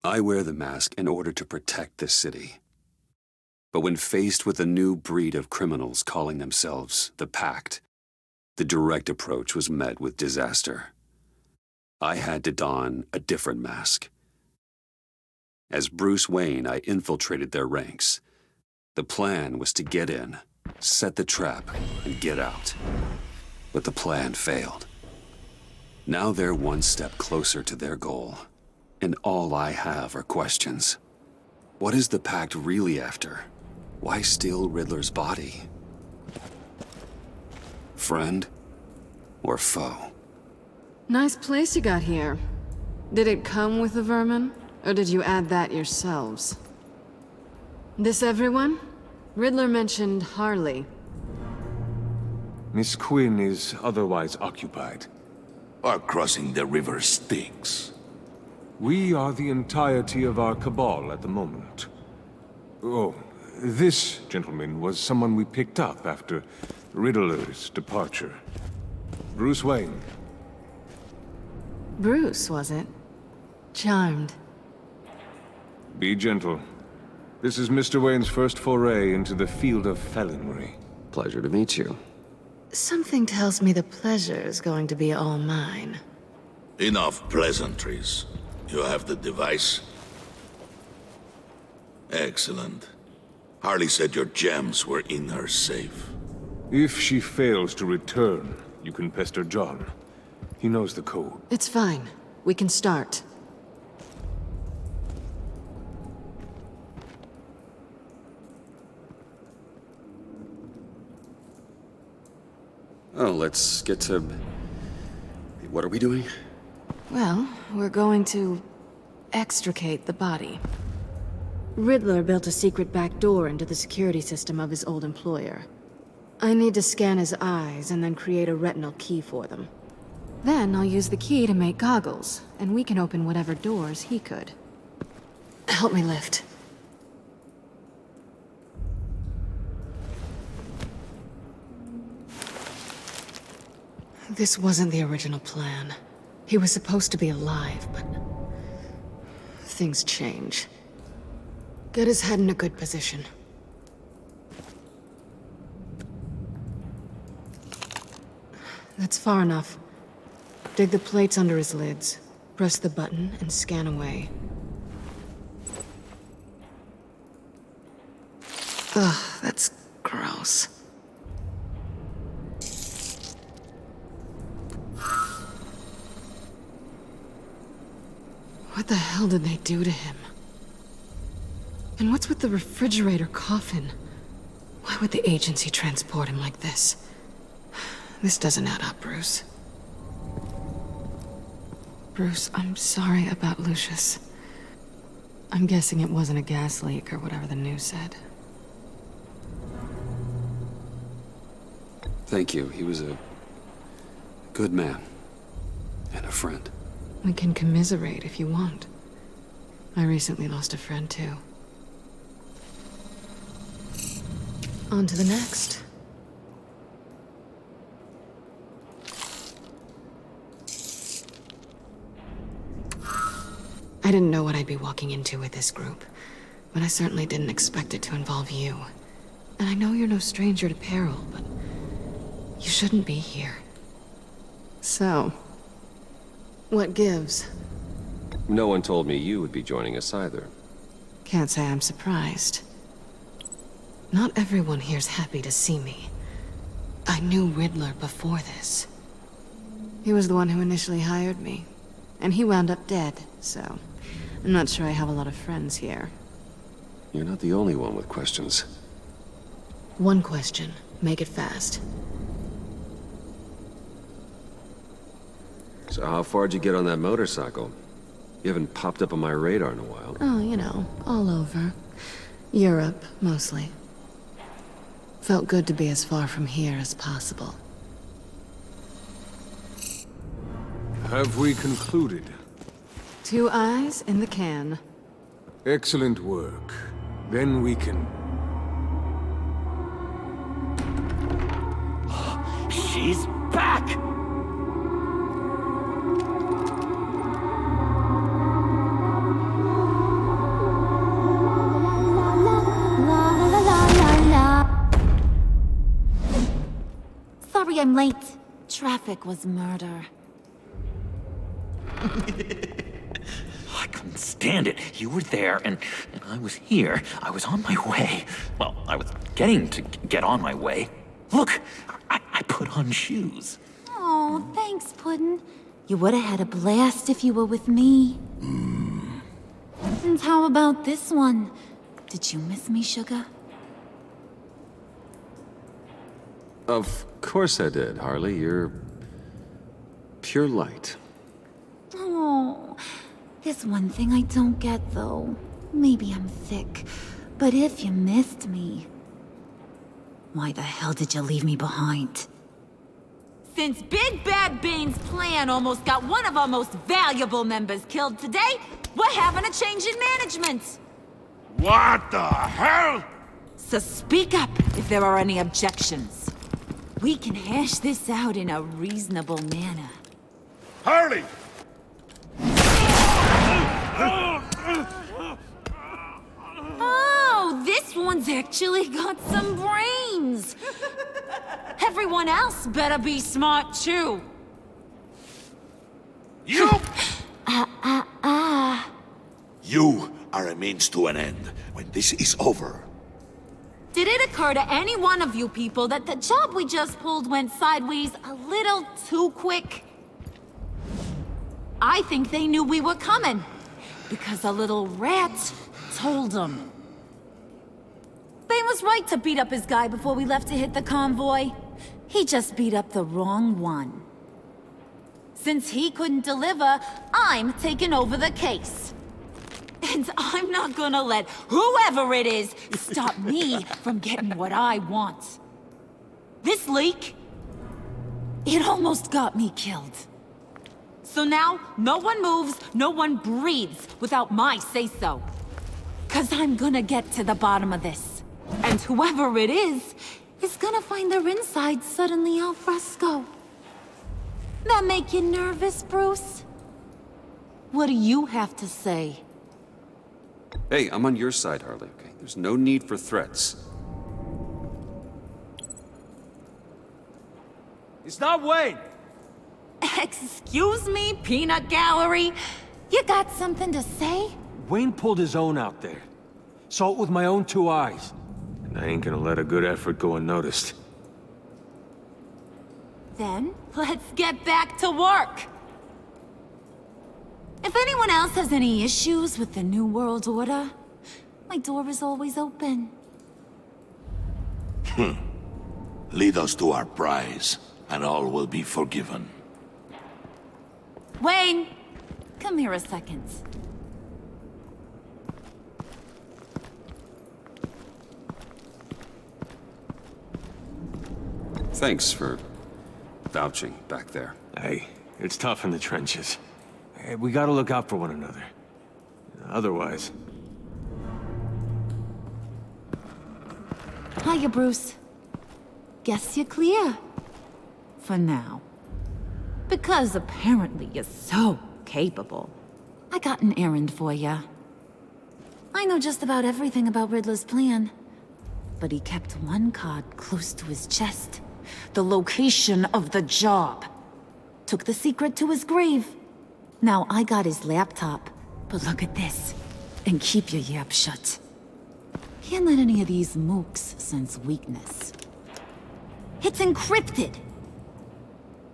I wear the mask in order to protect this city. But when faced with a new breed of criminals calling themselves the Pact, the direct approach was met with disaster. I had to don a different mask. As Bruce Wayne, I infiltrated their ranks. The plan was to get in, set the trap, and get out. But the plan failed. Now they're one step closer to their goal, and all I have are questions. What is the Pact really after? Why steal Riddler's body? Friend or foe? Nice place you got here. Did it come with the vermin, or did you add that yourselves? This everyone? Riddler mentioned Harley. Miss Quinn is otherwise occupied. Or crossing the river Styx. We are the entirety of our cabal at the moment. Oh, this gentleman was someone we picked up after Riddler's departure. Bruce Wayne. Bruce, was it? Charmed. Be gentle. This is Mr. Wayne's first foray into the field of felonry. Pleasure to meet you. Something tells me the pleasure is going to be all mine. Enough pleasantries. You have the device? Excellent. Harley said your gems were in her safe. If she fails to return, you can pester John. He knows the code. It's fine. We can start. Oh, let's get to... What are we doing? Well, we're going to extricate the body. Riddler built a secret back door into the security system of his old employer. I need to scan his eyes and then create a retinal key for them. Then I'll use the key to make goggles, and we can open whatever doors he could. Help me lift. This wasn't the original plan. He was supposed to be alive, but... things change. Get his head in a good position. That's far enough. Dig the plates under his lids. Press the button and scan away. Ugh, that's gross. What the hell did they do to him? And what's with the refrigerator coffin? Why would the agency transport him like this? This doesn't add up, Bruce. Bruce, I'm sorry about Lucius. I'm guessing it wasn't a gas leak or whatever the news said. Thank you. He was a good man. And a friend. We can commiserate if you want. I recently lost a friend, too. On to the next. I didn't know what I'd be walking into with this group, but I certainly didn't expect it to involve you. And I know you're no stranger to peril, but you shouldn't be here. So, what gives? No one told me you would be joining us either. Can't say I'm surprised. Not everyone here's happy to see me. I knew Riddler before this. He was the one who initially hired me, and he wound up dead, so I'm not sure I have a lot of friends here. You're not the only one with questions. One question. Make it fast. So how far'd you get on that motorcycle? You haven't popped up on my radar in a while. Oh, you know, all over. Europe, mostly. Felt good to be as far from here as possible. Have we concluded? 2 eyes in the can. Excellent work. Then we can... She's back! late. Traffic was murder. I couldn't stand it. You were there, and I was here. I was on my way. Well, I was getting to get on my way. Look, I put on shoes. Oh, thanks, Puddin'. You would have had a blast if you were with me. And how about this one? Did you miss me, Sugar? Of course I did, Harley. You're pure light. Oh, there's one thing I don't get, though. Maybe I'm thick, but if you missed me, why the hell did you leave me behind? Since Big Bad Bane's plan almost got one of our most valuable members killed today, we're having a change in management. What the hell? So speak up if there are any objections. We can hash this out in a reasonable manner. Harley! Oh, this one's actually got some brains. Everyone else better be smart too. You! You are a means to an end. When this is over, Did it occur to any one of you people that the job we just pulled went sideways a little too quick? I think they knew we were coming, because a little rat told them. Bane was right to beat up his guy before we left to hit the convoy. He just beat up the wrong one. Since he couldn't deliver, I'm taking over the case. And I'm not gonna let whoever it is stop me from getting what I want. This leak, it almost got me killed. So now, no one moves, no one breathes without my say-so. 'Cause I'm gonna get to the bottom of this. And whoever it is gonna find their insides suddenly al fresco. That make you nervous, Bruce? What do you have to say? Hey, I'm on your side, Harley, okay? There's no need for threats. It's not Wayne! Excuse me, peanut gallery? You got something to say? Wayne pulled his own out there. Saw it with my own two eyes. And I ain't gonna let a good effort go unnoticed. Then, let's get back to work. If anyone else has any issues with the New World Order, my door is always open. lead us to our prize, and all will be forgiven. Wayne, come here a second. Thanks for vouching back there. Hey, it's tough in the trenches. Hey, we gotta look out for one another. Otherwise... Hiya, Bruce. Guess you're clear. For now. Because apparently you're so capable. I got an errand for you. I know just about everything about Riddler's plan. But he kept one card close to his chest. The location of the job. Took the secret to his grave. Now I got his laptop. But look at this. And keep your yap shut. Can't let any of these mooks sense weakness. It's encrypted!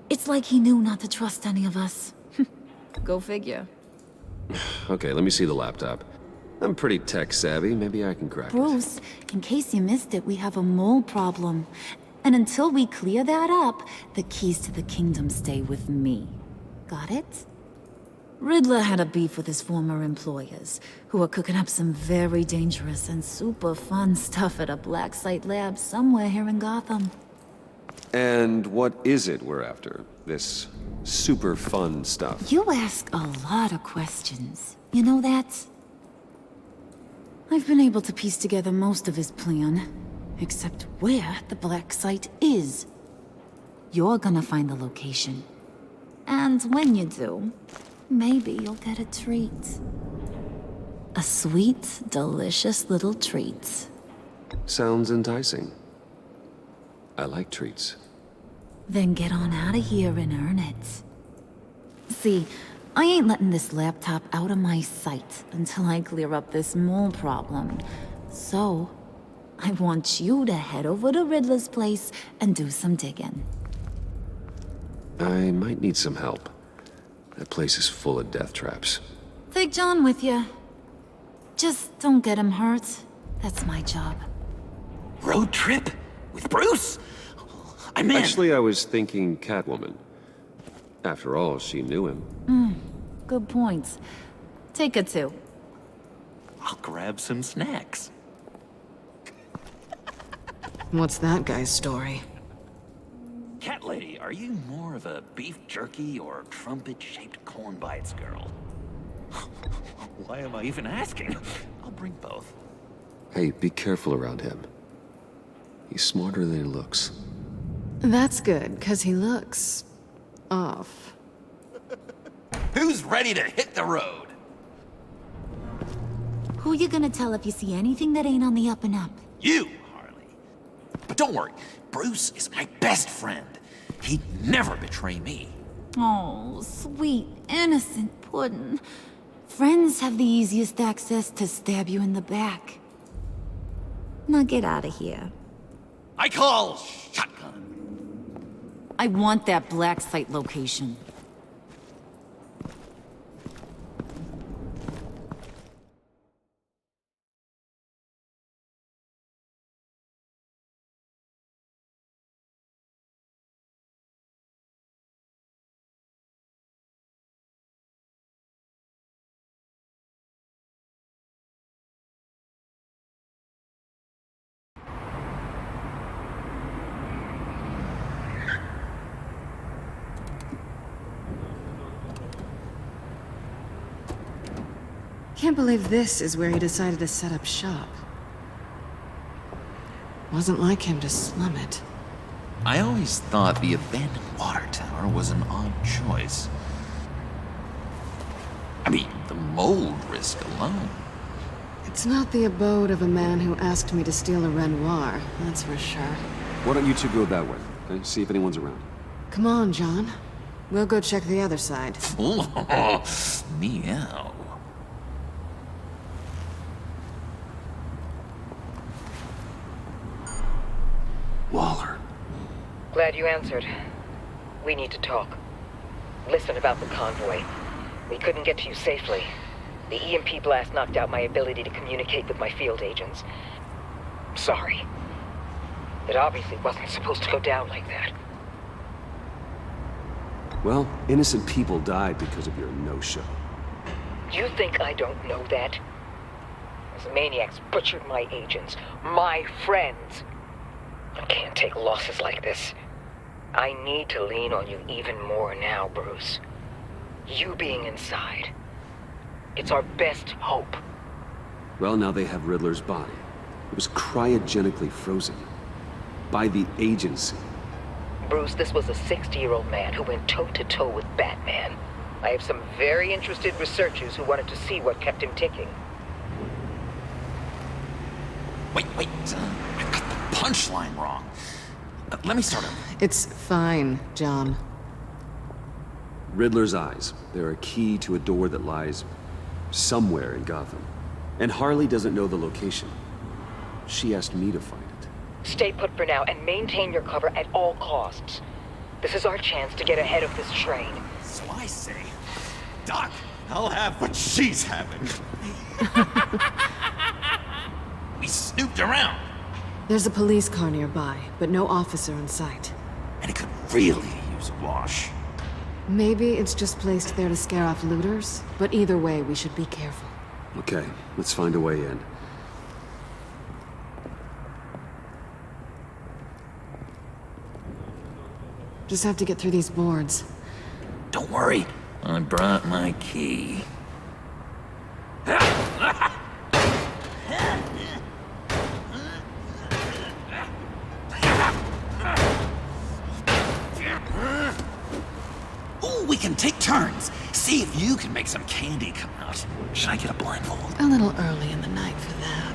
It's like he knew not to trust any of us. Go figure. Okay, let me see the laptop. I'm pretty tech-savvy. Maybe I can crack it. Bruce, in case you missed it, we have a mole problem. And until we clear that up, the keys to the kingdom stay with me. Got it? Riddler had a beef with his former employers, who were cooking up some very dangerous and super fun stuff at a black site lab somewhere here in Gotham. And what is it we're after? This super fun stuff? You ask a lot of questions. You know that? I've been able to piece together most of his plan, except where the black site is. You're gonna find the location. And when you do, maybe you'll get a treat. A sweet, delicious little treat. Sounds enticing. I like treats. Then get on out of here and earn it. See, I ain't letting this laptop out of my sight until I clear up this mole problem. So, I want you to head over to Riddler's place and do some digging. I might need some help. That place is full of death traps. Take John with you. Just don't get him hurt. That's my job. Road trip? With Bruce? I'm in. Actually, I was thinking Catwoman. After all, she knew him. Good points. Take her too. I'll grab some snacks. What's that guy's story? Cat lady, are you more of a beef jerky or trumpet-shaped corn bites girl? Why am I even asking? I'll bring both. Hey, be careful around him. He's smarter than he looks. That's good, because he looks... off. Who's ready to hit the road? Who you gonna tell if you see anything that ain't on the up and up? You, Harley. But don't worry, Bruce is my best friend. He'd never betray me. Oh, sweet, innocent puddin'. Friends have the easiest access to stab you in the back. Now get out of here. I call shotgun. I want that black site location. Can't believe this is where he decided to set up shop. Wasn't like him to slum it. I always thought the abandoned water tower was an odd choice. I mean, the mold risk alone. It's not the abode of a man who asked me to steal a Renoir, that's for sure. Why don't you two go that way, okay? See if anyone's around. Come on, John. We'll go check the other side. Meow. Waller. Glad you answered. We need to talk. Listen about the convoy. We couldn't get to you safely. The EMP blast knocked out my ability to communicate with my field agents. Sorry. It obviously wasn't supposed to go down like that. Well, innocent people died because of your no-show. You think I don't know that? Those maniacs butchered my agents, my friends. I can't take losses like this. I need to lean on you even more now, Bruce. You being inside. It's our best hope. Well, now they have Riddler's body. It was cryogenically frozen. By the agency. Bruce, this was a 60-year-old man who went toe-to-toe with Batman. I have some very interested researchers who wanted to see what kept him ticking. Wait. I got the punchline wrong. Let me start over. It's fine, John. Riddler's eyes. They're a key to a door that lies somewhere in Gotham. And Harley doesn't know the location. She asked me to find it. Stay put for now and maintain your cover at all costs. This is our chance to get ahead of this train. So I say, Doc, I'll have what she's having. We snooped around. There's a police car nearby, but no officer in sight. And it could really use a wash. Maybe it's just placed there to scare off looters, but either way, we should be careful. Okay, let's find a way in. Just have to get through these boards. Don't worry, I brought my key. Ooh, we can take turns. See if you can make some candy come out. Should I get a blindfold? A little early in the night for that.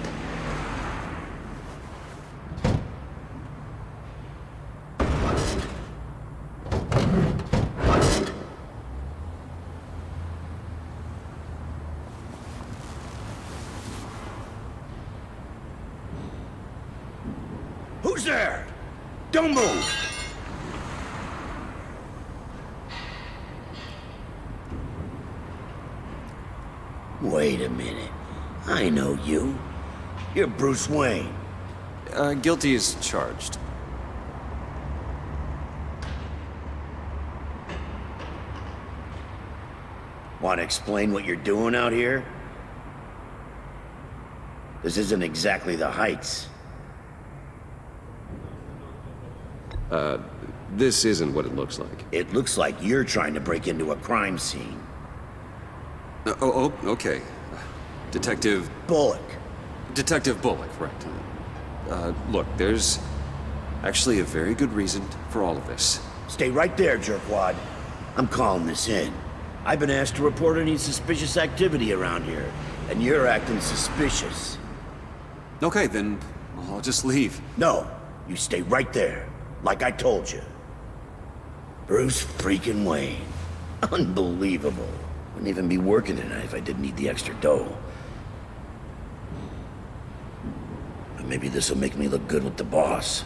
Who's there? Don't move! Wait a minute. I know you. You're Bruce Wayne. Guilty as charged. Want to explain what you're doing out here? This isn't exactly the Heights. This isn't what it looks like. It looks like you're trying to break into a crime scene. Okay. Detective Bullock. Bullock, right. Look, there's actually a very good reason for all of this. Stay right there, jerkwad. I'm calling this in. I've been asked to report any suspicious activity around here, and you're acting suspicious. Okay, then I'll just leave. No, you stay right there, like I told you. Bruce freaking Wayne. Unbelievable. Wouldn't even be working tonight if I didn't need the extra dough. But maybe this'll make me look good with the boss.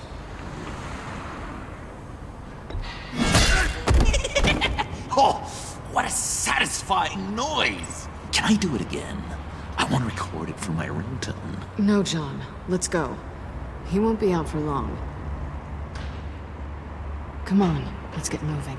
Oh, what a satisfying noise! Can I do it again? I want to record it for my ringtone. No, John. Let's go. He won't be out for long. Come on, let's get moving.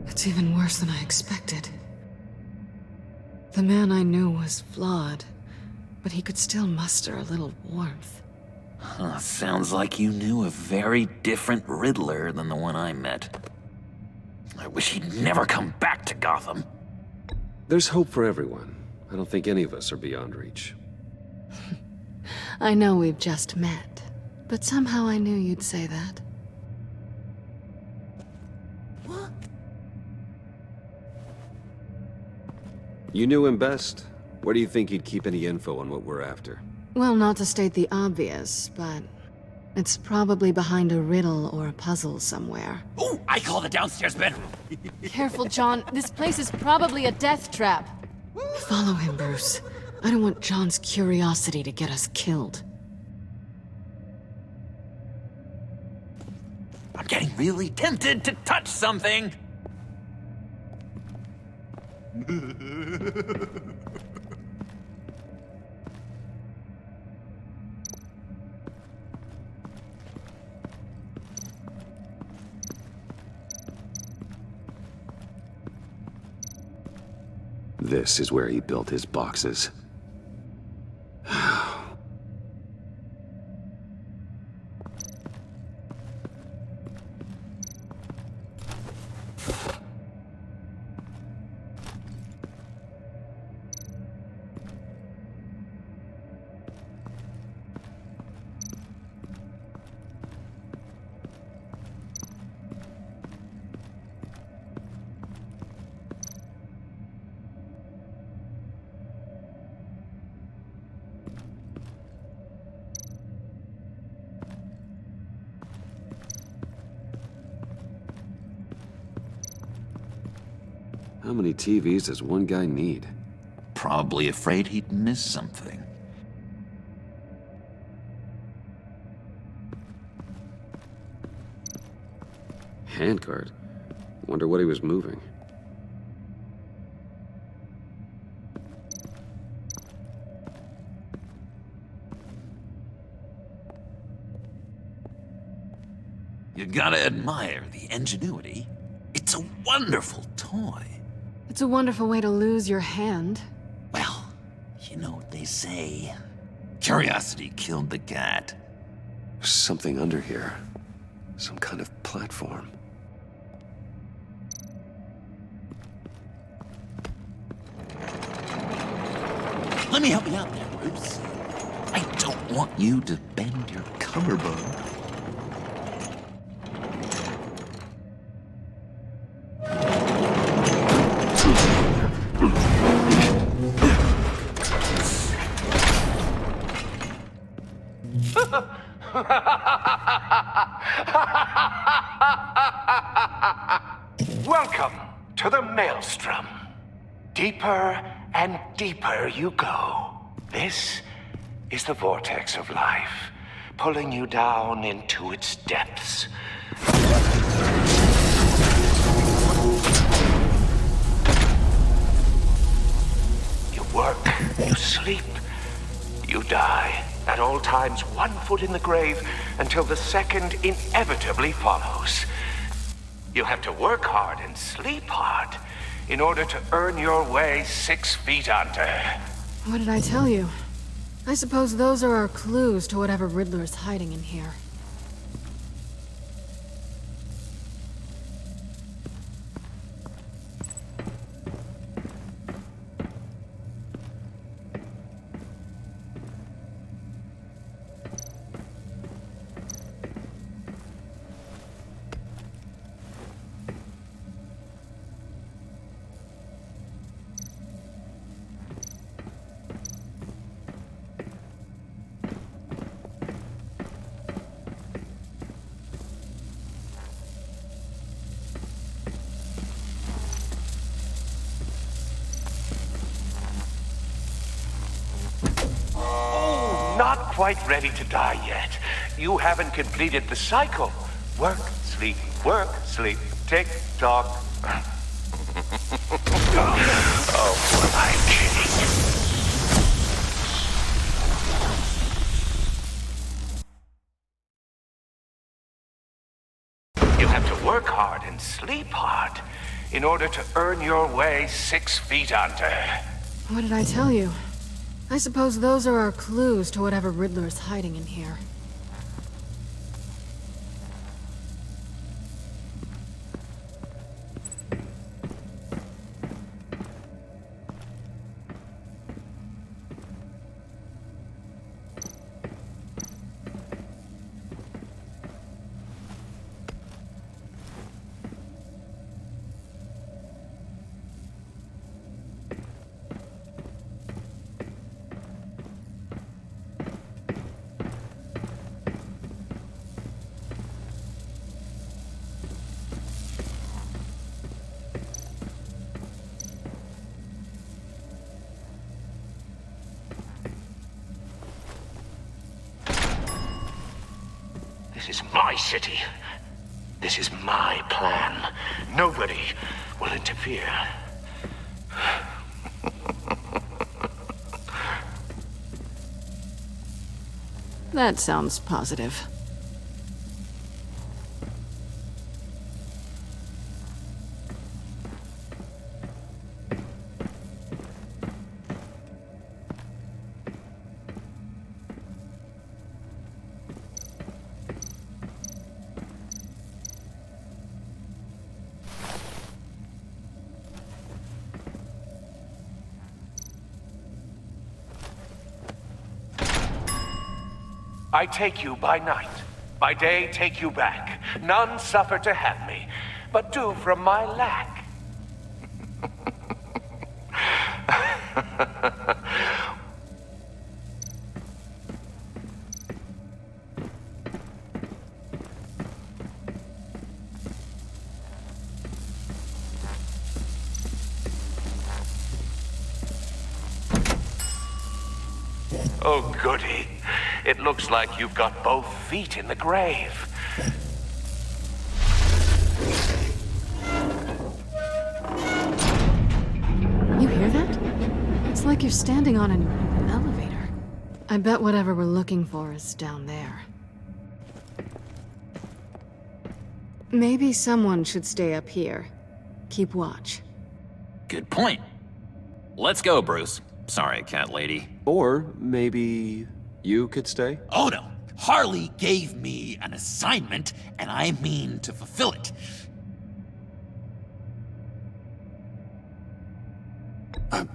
It's even worse than I expected. The man I knew was flawed, but he could still muster a little warmth. Sounds like you knew a very different Riddler than the one I met. I wish he'd never come back to Gotham. There's hope for everyone. I don't think any of us are beyond reach. I know we've just met, but somehow I knew you'd say that. You knew him best. Where do you think he'd keep any info on what we're after? Well, not to state the obvious, but it's probably behind a riddle or a puzzle somewhere. Oh, I call the downstairs bedroom. Careful, John. This place is probably a death trap. Follow him, Bruce. I don't want John's curiosity to get us killed. I'm getting really tempted to touch something. This is where he built his boxes. How many TVs does one guy need? Probably afraid he'd miss something. Handcart? Wonder what he was moving. You gotta admire the ingenuity. It's a wonderful toy. It's a wonderful way to lose your hand. Well, you know what they say. Curiosity killed the cat. There's something under here. Some kind of platform. Let me help you out there, Bruce. I don't want you to bend your collarbone. Welcome to the Maelstrom. Deeper and deeper you go. This is the vortex of life, pulling you down into its depths. You work, you sleep, you die. At all times, 1 foot in the grave until the second inevitably follows. You have to work hard and sleep hard in order to earn your way 6 feet under. What did I tell you? I suppose those are our clues to whatever Riddler is hiding in here. Not quite ready to die yet. You haven't completed the cycle. Work, sleep, tick tock. Oh, what I'm kidding. You have to work hard and sleep hard in order to earn your way 6 feet under. What did I tell you? I suppose those are our clues to whatever Riddler is hiding in here. This is my city. This is my plan. Nobody will interfere. That sounds positive. I take you by night. By day, take you back. None suffer to have me, but do from my lack. Oh, goody. It looks like you've got both feet in the grave. You hear that? It's like you're standing on an elevator. I bet whatever we're looking for is down there. Maybe someone should stay up here. Keep watch. Good point. Let's go, Bruce. Sorry, cat lady. Or maybe you could stay? Oh no. Harley gave me an assignment, and I mean to fulfill it.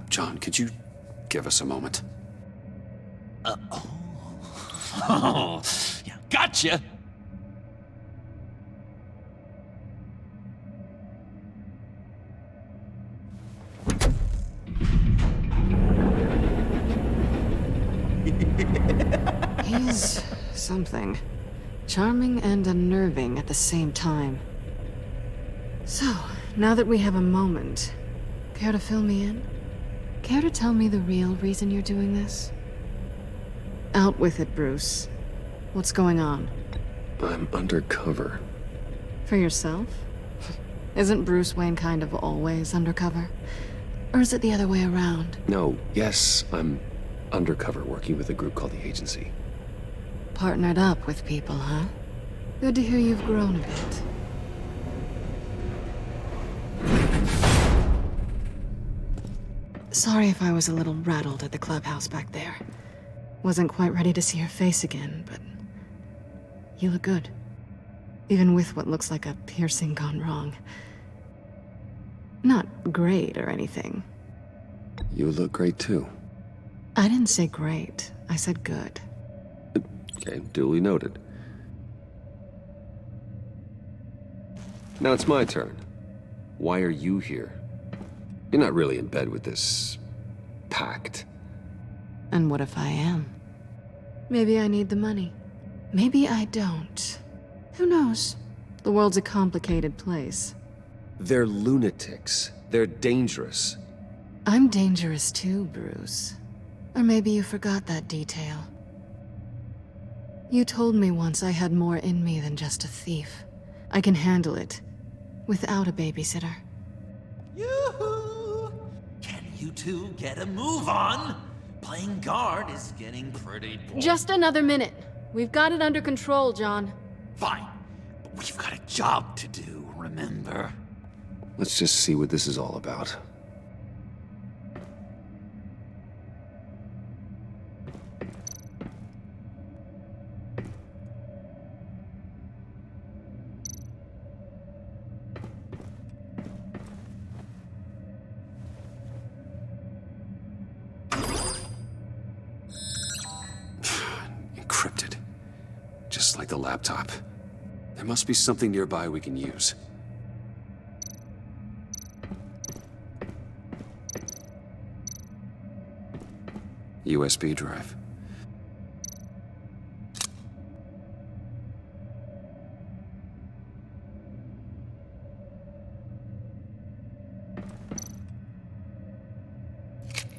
John, could you give us a moment? Oh. Oh, yeah, gotcha! He's something. Charming and unnerving at the same time. So, now that we have a moment, care to fill me in? Care to tell me the real reason you're doing this? Out with it, Bruce. What's going on? I'm undercover. For yourself? Isn't Bruce Wayne kind of always undercover? Or is it the other way around? No, yes, I'm undercover working with a group called the Agency. Partnered up with people, huh? Good to hear you've grown a bit. Sorry if I was a little rattled at the clubhouse back there. Wasn't quite ready to see your face again, but you look good. Even with what looks like a piercing gone wrong. Not great or anything. You look great too. I didn't say great. I said good. Okay, duly noted. Now it's my turn. Why are you here? You're not really in bed with this pact. And what if I am? Maybe I need the money. Maybe I don't. Who knows? The world's a complicated place. They're lunatics. They're dangerous. I'm dangerous too, Bruce. Or maybe you forgot that detail. You told me once I had more in me than just a thief. I can handle it. Without a babysitter. Yoo-hoo! Can you two get a move on? Playing guard is getting pretty boring. Just another minute. We've got it under control, John. Fine. But we've got a job to do, remember? Let's just see what this is all about. Encrypted. Just like the laptop. There must be something nearby we can use. USB drive.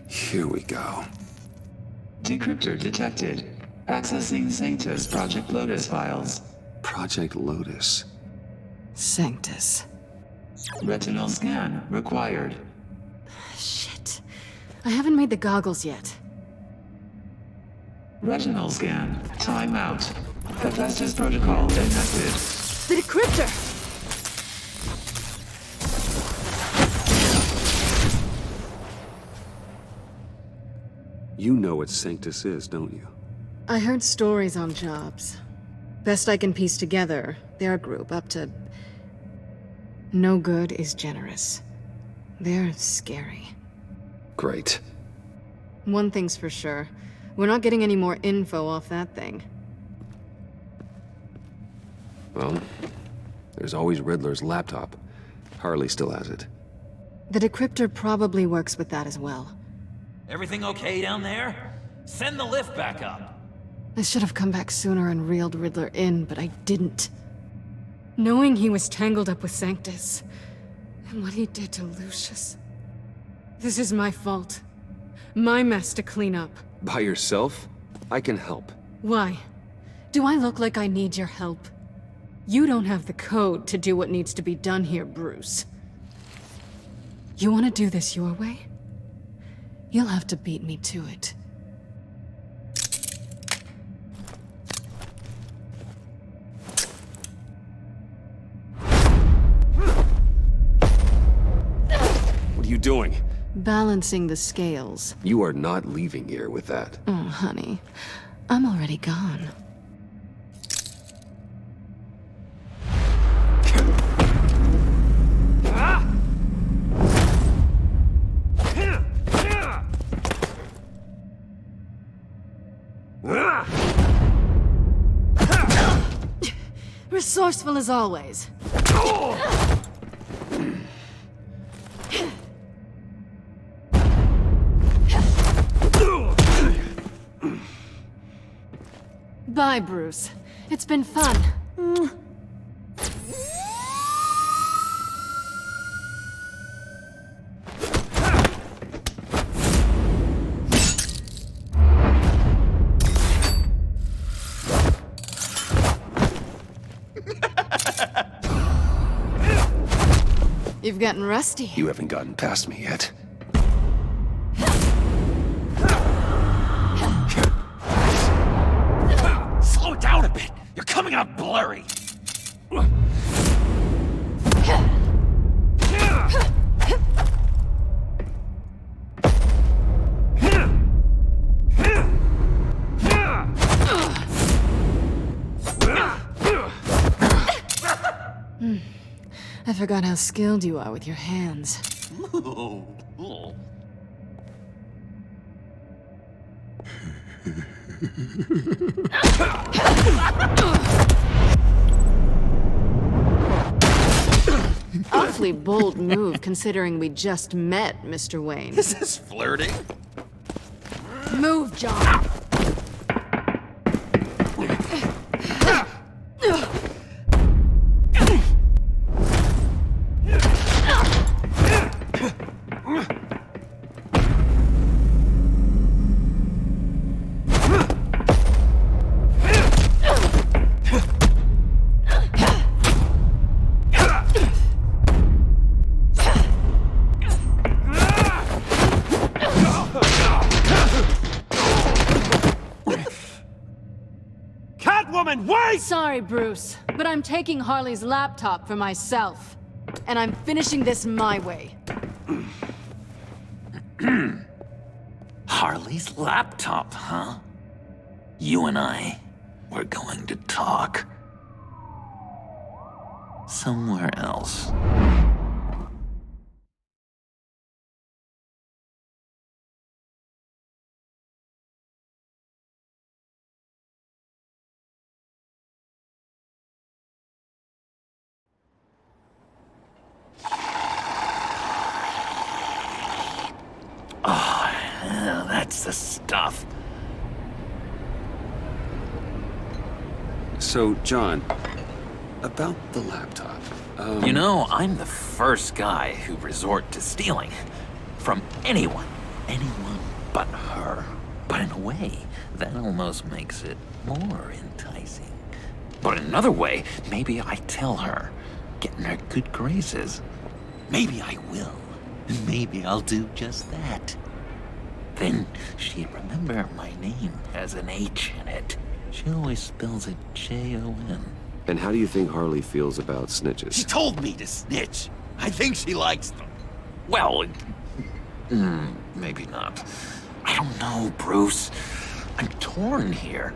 Here we go. Decryptor detected. Accessing Sanctus Project Lotus files. Project Lotus. Sanctus. Retinal scan required. Shit. I haven't made the goggles yet. Retinal scan. Timeout. Hephaestus protocol enacted. The decryptor! You know what Sanctus is, don't you? I heard stories on jobs. Best I can piece together, their group up to... No good is generous. They're scary. Great. One thing's for sure. We're not getting any more info off that thing. Well, there's always Riddler's laptop. Harley still has it. The decryptor probably works with that as well. Everything okay down there? Send the lift back up. I should have come back sooner and reeled Riddler in, but I didn't. Knowing he was tangled up with Sanctus, and what he did to Lucius. This is my fault. My mess to clean up. By yourself? I can help. Why? Do I look like I need your help? You don't have the code to do what needs to be done here, Bruce. You want to do this your way? You'll have to beat me to it. What are you doing? Balancing the scales. You are not leaving here with that. Oh, honey. I'm already gone. Resourceful as always. Bye, Bruce. It's been fun. You've gotten rusty. You haven't gotten past me yet. Slow it down a bit. You're coming out blurry. I forgot how skilled you are with your hands. Awfully bold move, considering we just met, Mr. Wayne. Is this flirting? Move, John! Sorry, Bruce, but I'm taking Harley's laptop for myself. And I'm finishing this my way. Harley's laptop, huh? You and I, we're going to talk. Somewhere else. That's the stuff. So, John, about the laptop. You know, I'm the first guy who resort to stealing. From anyone. Anyone but her. But in a way, that almost makes it more enticing. But in another way, maybe I tell her, get in her good graces. Maybe I will. And maybe I'll do just that. Then she'd remember my name has an H in it. She always spells it Jon. And how do you think Harley feels about snitches? She told me to snitch. I think she likes them. Well, maybe not. I don't know, Bruce. I'm torn here.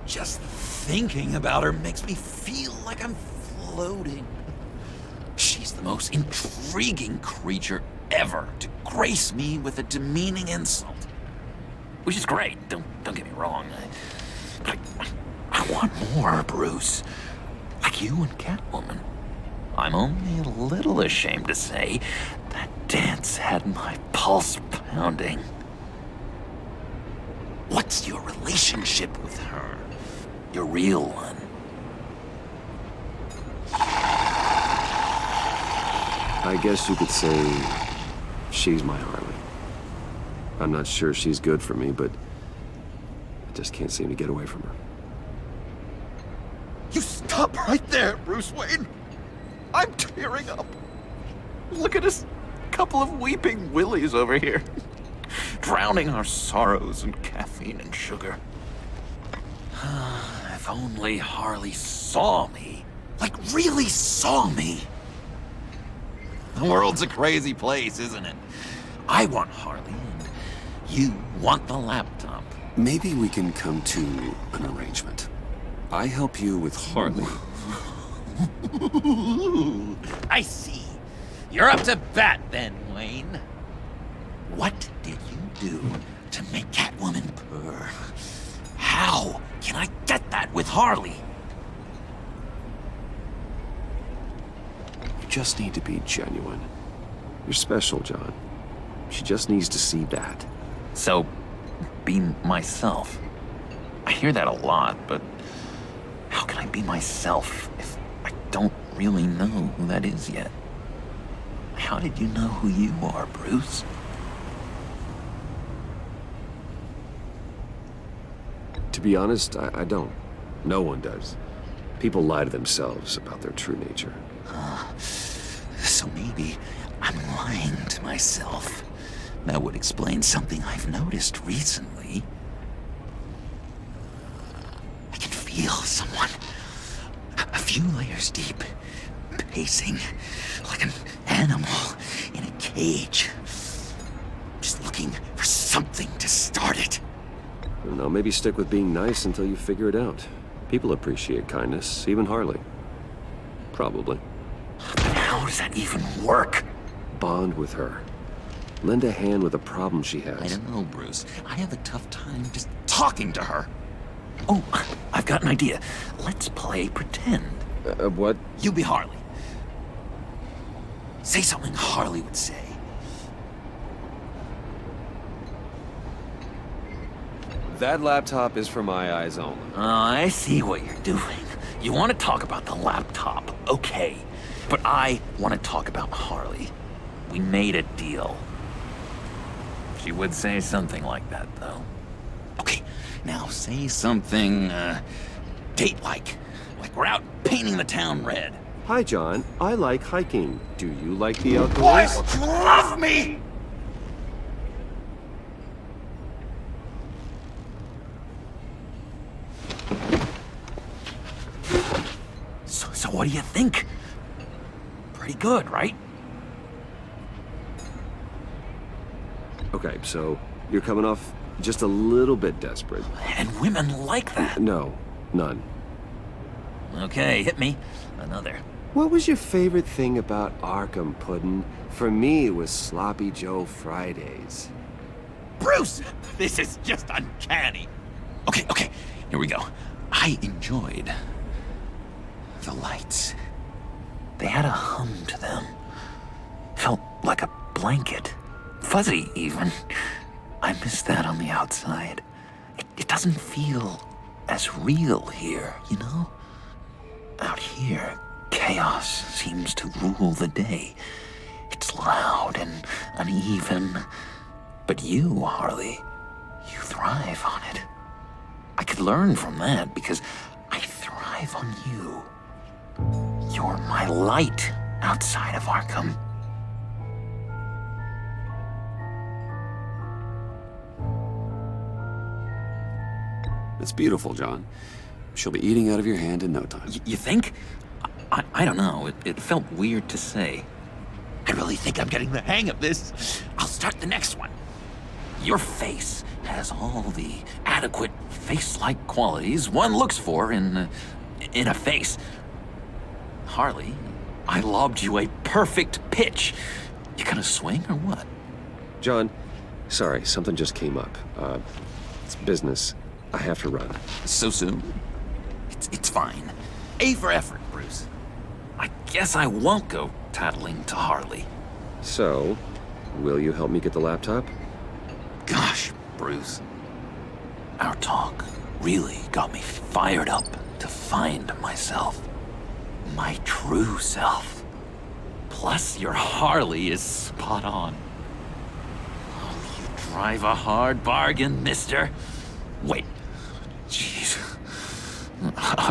Just thinking about her makes me feel like I'm floating. She's the most intriguing creature ever to grace me with a demeaning insult. Which is great, don't get me wrong. I want more, Bruce. Like you and Catwoman. I'm only a little ashamed to say that dance had my pulse pounding. What's your relationship with her? Your real one? I guess you could say she's my Harley. I'm not sure she's good for me, but I just can't seem to get away from her. You stop right there, Bruce Wayne. I'm tearing up. Look at us, couple of weeping willies over here. Drowning our sorrows in caffeine and sugar. If only Harley saw me. Like, really saw me. The world's a crazy place, isn't it? I want Harley, and you want the laptop. Maybe we can come to an arrangement. I help you with Harley. I see. You're up to bat then, Wayne. What did you do to make Catwoman purr? How can I get that with Harley? just need to be genuine. You're special, John. She just needs to see that. So, be myself. I hear that a lot, but how can I be myself if I don't really know who that is yet? How did you know who you are, Bruce? To be honest, I don't. No one does. People lie to themselves about their true nature. So maybe I'm lying to myself. That would explain something I've noticed recently. I can feel someone a few layers deep, pacing like an animal in a cage. Just looking for something to start it. I don't know, maybe stick with being nice until you figure it out. People appreciate kindness, even Harley. Probably. But how does that even work? Bond with her. Lend a hand with a problem she has. I don't know, Bruce. I have a tough time just talking to her. Oh, I've got an idea. Let's play pretend. What? You be Harley. Say something Harley would say. That laptop is for my eyes only. I see what you're doing. You want to talk about the laptop, okay. But I want to talk about Harley. We made a deal. She would say something like that, though. Okay, now say something, date-like. Like we're out painting the town red. Hi, John. I like hiking. Do you like the outdoors? Boys, love me! So what do you think? Pretty good, right? Okay, so you're coming off just a little bit desperate. And women like that. No, none. Okay, hit me. Another. What was your favorite thing about Arkham, Puddin'? For me, it was Sloppy Joe Fridays. Bruce! This is just uncanny. Okay, here we go. I enjoyed the lights. They had a hum to them. Felt like a blanket. Fuzzy, even. I miss that on the outside. It doesn't feel as real here, you know? Out here, chaos seems to rule the day. It's loud and uneven. But you, Harley, you thrive on it. I could learn from that because I thrive on you. You're my light outside of Arkham. It's beautiful, John. She'll be eating out of your hand in no time. You think? I don't know. It felt weird to say. I really think I'm getting the hang of this. I'll start the next one. Your face has all the adequate face-like qualities one looks for in a face. Harley, I lobbed you a perfect pitch. You gonna swing or what? John, sorry, something just came up. It's business. I have to run. So soon? It's fine. A for effort, Bruce. I guess I won't go tattling to Harley. So, will you help me get the laptop? Gosh, Bruce. Our talk really got me fired up to find myself. My true self. Plus, your Harley is spot on. Oh, you drive a hard bargain, mister. Wait. Jeez.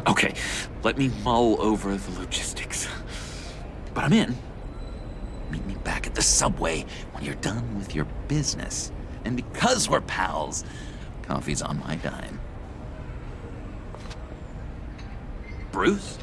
Okay, let me mull over the logistics. But I'm in. Meet me back at the subway when you're done with your business. And because we're pals, coffee's on my dime. Bruce?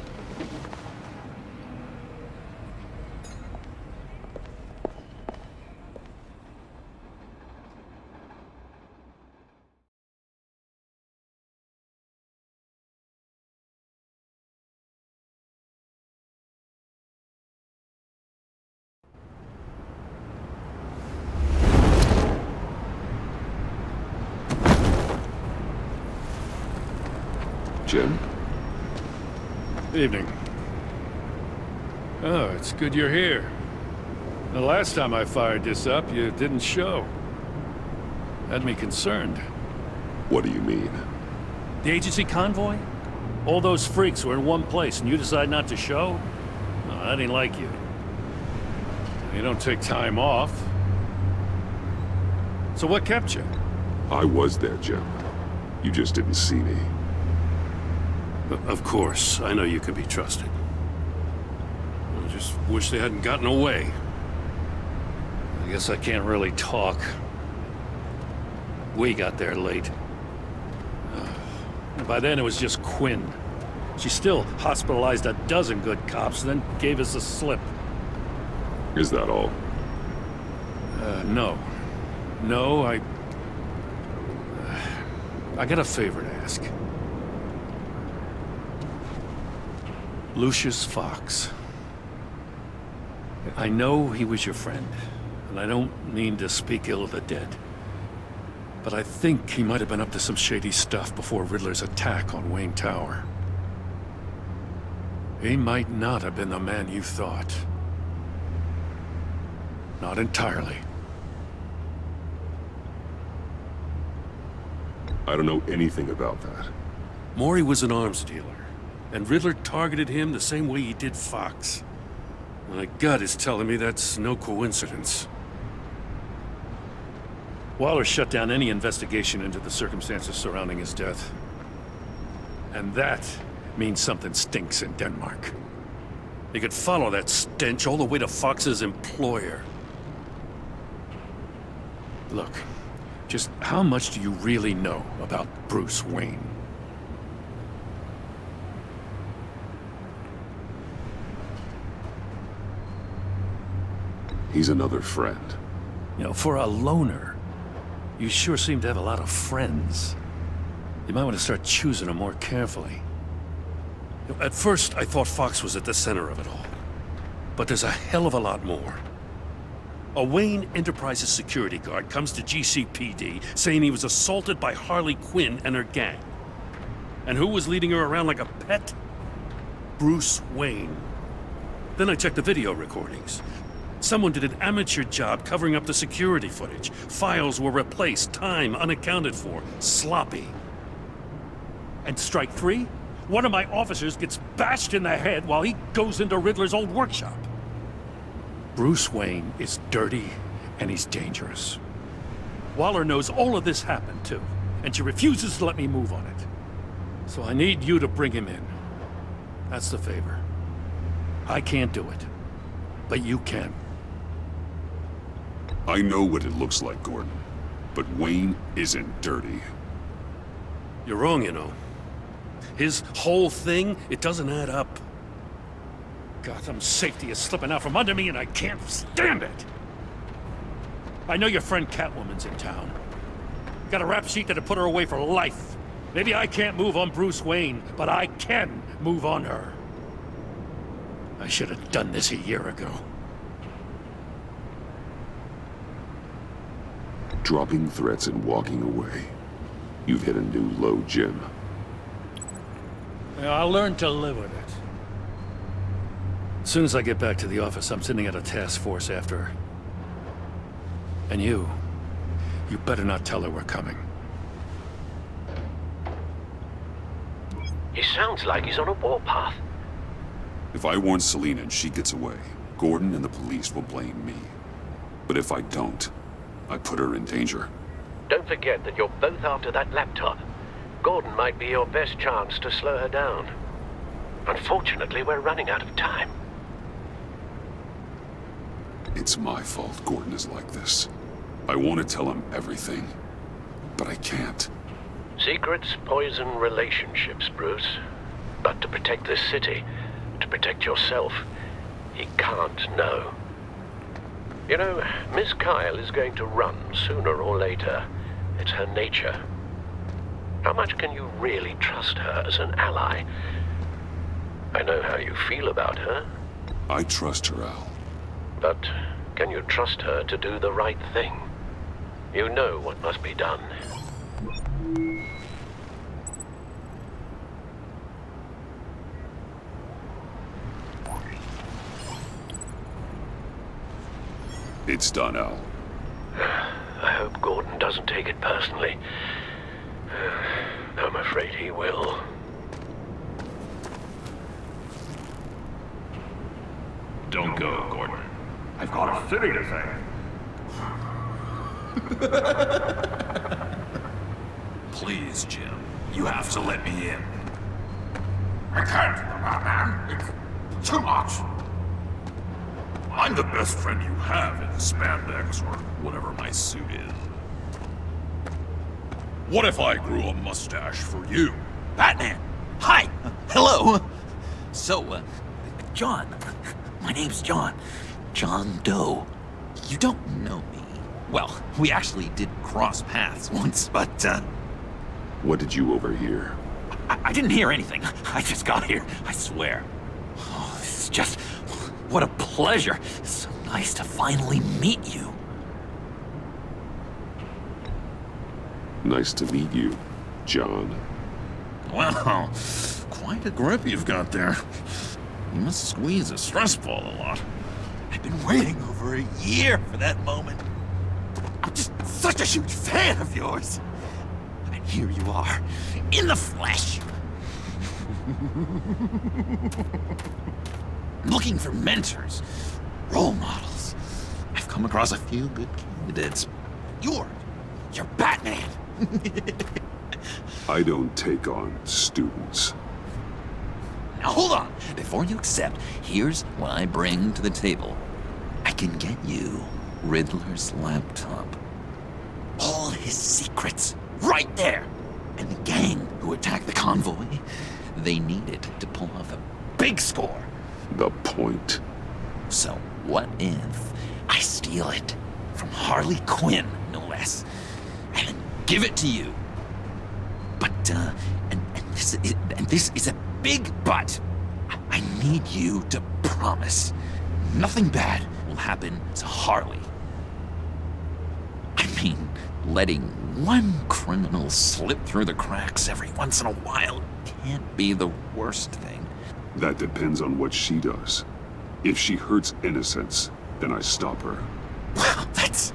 Jim? Evening. Oh, it's good you're here. The last time I fired this up, you didn't show. Had me concerned. What do you mean? The agency convoy? All those freaks were in one place and you decide not to show? No, that ain't like you. You don't take time off. So what kept you? I was there, Jim. You just didn't see me. Of course, I know you can be trusted. I just wish they hadn't gotten away. I guess I can't really talk. We got there late. By then it was just Quinn. She still hospitalized a dozen good cops, then gave us the slip. Is that all? No. No, I got a favor to ask. Lucius Fox. I know he was your friend, and I don't mean to speak ill of the dead. But I think he might have been up to some shady stuff before Riddler's attack on Wayne Tower. He might not have been the man you thought. Not entirely. I don't know anything about that. Maury was an arms dealer, and Riddler targeted him the same way he did Fox. My gut is telling me that's no coincidence. Waller shut down any investigation into the circumstances surrounding his death. And that means something stinks in Denmark. They could follow that stench all the way to Fox's employer. Look, just how much do you really know about Bruce Wayne? He's another friend. You know, for a loner, you sure seem to have a lot of friends. You might want to start choosing them more carefully. You know, at first, I thought Fox was at the center of it all. But there's a hell of a lot more. A Wayne Enterprises security guard comes to GCPD saying he was assaulted by Harley Quinn and her gang. And who was leading her around like a pet? Bruce Wayne. Then I checked the video recordings. Someone did an amateur job covering up the security footage. Files were replaced, time unaccounted for, sloppy. And strike three? One of my officers gets bashed in the head while he goes into Riddler's old workshop. Bruce Wayne is dirty and he's dangerous. Waller knows all of this happened too, and she refuses to let me move on it. So I need you to bring him in. That's the favor. I can't do it, but you can. I know what it looks like, Gordon. But Wayne isn't dirty. You're wrong, you know. His whole thing, it doesn't add up. Gotham's safety is slipping out from under me and I can't stand it! I know your friend Catwoman's in town. Got a rap sheet that'd put her away for life. Maybe I can't move on Bruce Wayne, but I can move on her. I should have done this a year ago. Dropping threats and walking away. You've hit a new low, Jim. I'll learn to live with it. As soon as I get back to the office, I'm sending out a task force after her. And you better not tell her we're coming. He sounds like he's on a warpath. If I warn Selina and she gets away, Gordon and the police will blame me. But if I don't, I put her in danger. Don't forget that you're both after that laptop. Gordon might be your best chance to slow her down. Unfortunately, we're running out of time. It's my fault Gordon is like this. I want to tell him everything, but I can't. Secrets poison relationships, Bruce. But to protect this city, to protect yourself, he can't know. You know, Miss Kyle is going to run sooner or later. It's her nature. How much can you really trust her as an ally? I know how you feel about her. I trust her, Al. But can you trust her to do the right thing? You know what must be done. It's done, Al. I hope Gordon doesn't take it personally. I'm afraid he will. Don't go, Gordon. I've got a city to save. Please, Jim. You have to let me in. I can't, man. It's too much. I'm the best friend you have in spandex or whatever my suit is. What if I grew a mustache for you? Batman! Hi! Hello! So, John. My name's John. John Doe. You don't know me. Well, we actually did cross paths once, but, What did you overhear? I didn't hear anything. I just got here, I swear. Oh, this is just... What a pleasure. It's so nice to finally meet you. Nice to meet you, John. Wow, quite a grip you've got there. You must squeeze a stress ball a lot. I've been waiting over a year for that moment. I'm just such a huge fan of yours. And here you are, in the flesh. Looking for mentors, role models. I've come across a few good candidates. You're Batman. I don't take on students. Now hold on. Before you accept, here's what I bring to the table. I can get you Riddler's laptop. All his secrets, right there. And the gang who attacked the convoy, they need it to pull off a big score. The point. So what if I steal it from Harley Quinn, no less, and give it to you? But, and this is a big but. I need you to promise nothing bad will happen to Harley. I mean, letting one criminal slip through the cracks every once in a while can't be the worst thing. That depends on what she does. If she hurts innocents, then I stop her. Wow, that's...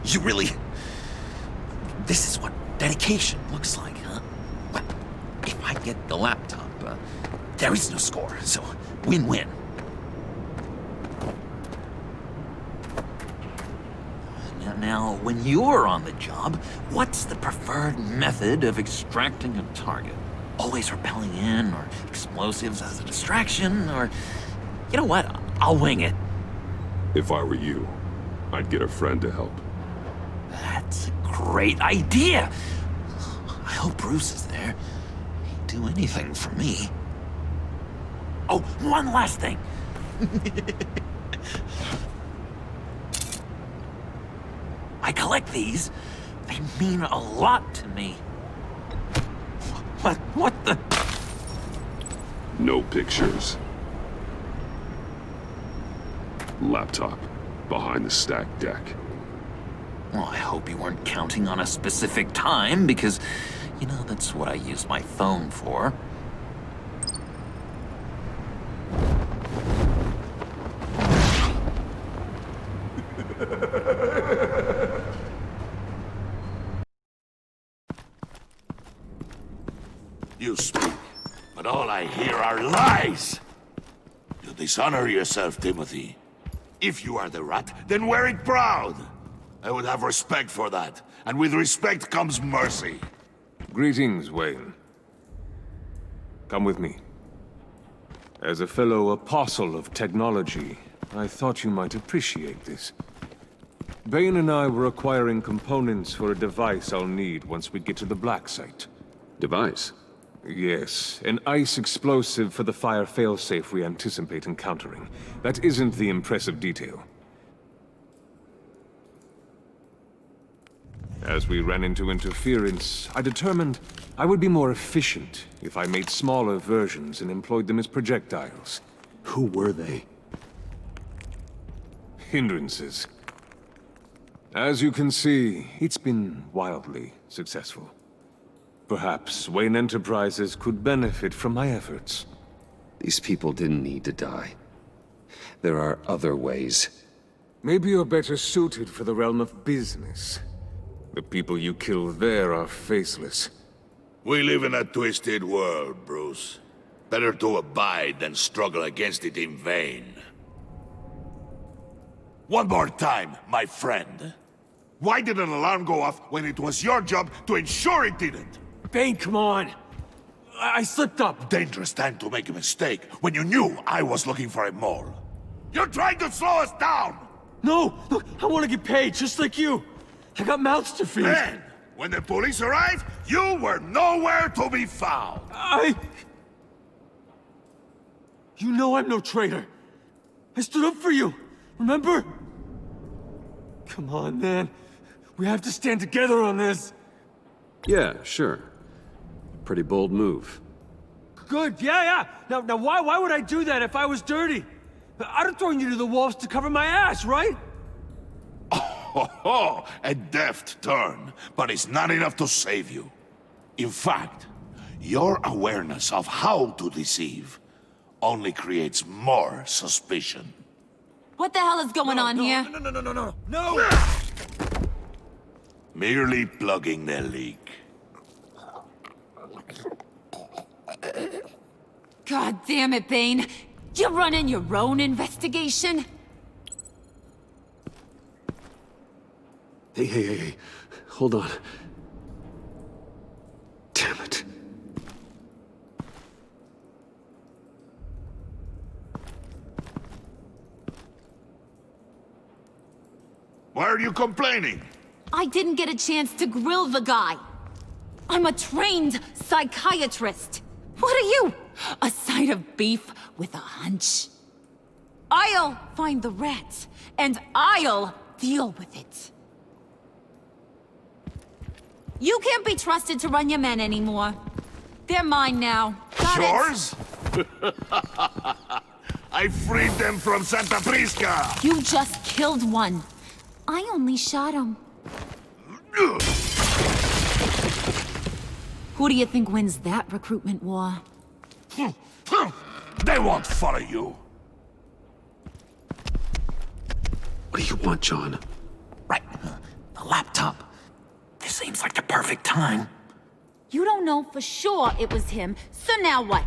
You really... This is what dedication looks like, huh? Well, if I get the laptop, there is no score, so win-win. Now, when you're on the job, what's the preferred method of extracting a target? Always rappelling in, or explosives as a distraction, or... You know what? I'll wing it. If I were you, I'd get a friend to help. That's a great idea! I hope Bruce is there. He'd do anything for me. Oh, one last thing. I collect these. They mean a lot to me. What the? No pictures. Laptop behind the stacked deck. Well, I hope you weren't counting on a specific time, because, you know, that's what I use my phone for. You speak, but all I hear are lies! You dishonor yourself, Timothy. If you are the rat, then wear it proud! I would have respect for that, and with respect comes mercy. Greetings, Wayne. Come with me. As a fellow apostle of technology, I thought you might appreciate this. Bane and I were acquiring components for a device I'll need once we get to the Black Site. Device? Yes, an ice explosive for the fire failsafe we anticipate encountering. That isn't the impressive detail. As we ran into interference, I determined I would be more efficient if I made smaller versions and employed them as projectiles. Who were they? Hindrances. As you can see, it's been wildly successful. Perhaps Wayne Enterprises could benefit from my efforts. These people didn't need to die. There are other ways. Maybe you're better suited for the realm of business. The people you kill there are faceless. We live in a twisted world, Bruce. Better to abide than struggle against it in vain. One more time, my friend. Why did an alarm go off when it was your job to ensure it didn't? Bane, come on! I slipped up! Dangerous time to make a mistake when you knew I was looking for a mole. You're trying to slow us down! No! Look, I want to get paid, just like you! I got mouths to feed! Then, when the police arrived, you were nowhere to be found! You know I'm no traitor! I stood up for you, remember? Come on, man. We have to stand together on this! Yeah, sure. Pretty bold move. Good, yeah. Now why would I do that if I was dirty? I'd have thrown you to the wolves to cover my ass, right? Oh, a deft turn, but it's not enough to save you. In fact, your awareness of how to deceive only creates more suspicion. What the hell is going on here? No! Merely plugging the leak. God damn it, Bane. You're running your own investigation? Hey. Hold on. Damn it. Why are you complaining? I didn't get a chance to grill the guy. I'm a trained psychiatrist. What are you? A side of beef with a hunch? I'll find the rat, and I'll deal with it. You can't be trusted to run your men anymore. They're mine now. Got it? Yours? I freed them from Santa Prisca! You just killed one. I only shot him. Who do you think wins that recruitment war? They won't follow you. What do you want, John? Right. The laptop. This seems like the perfect time. You don't know for sure it was him, so now what?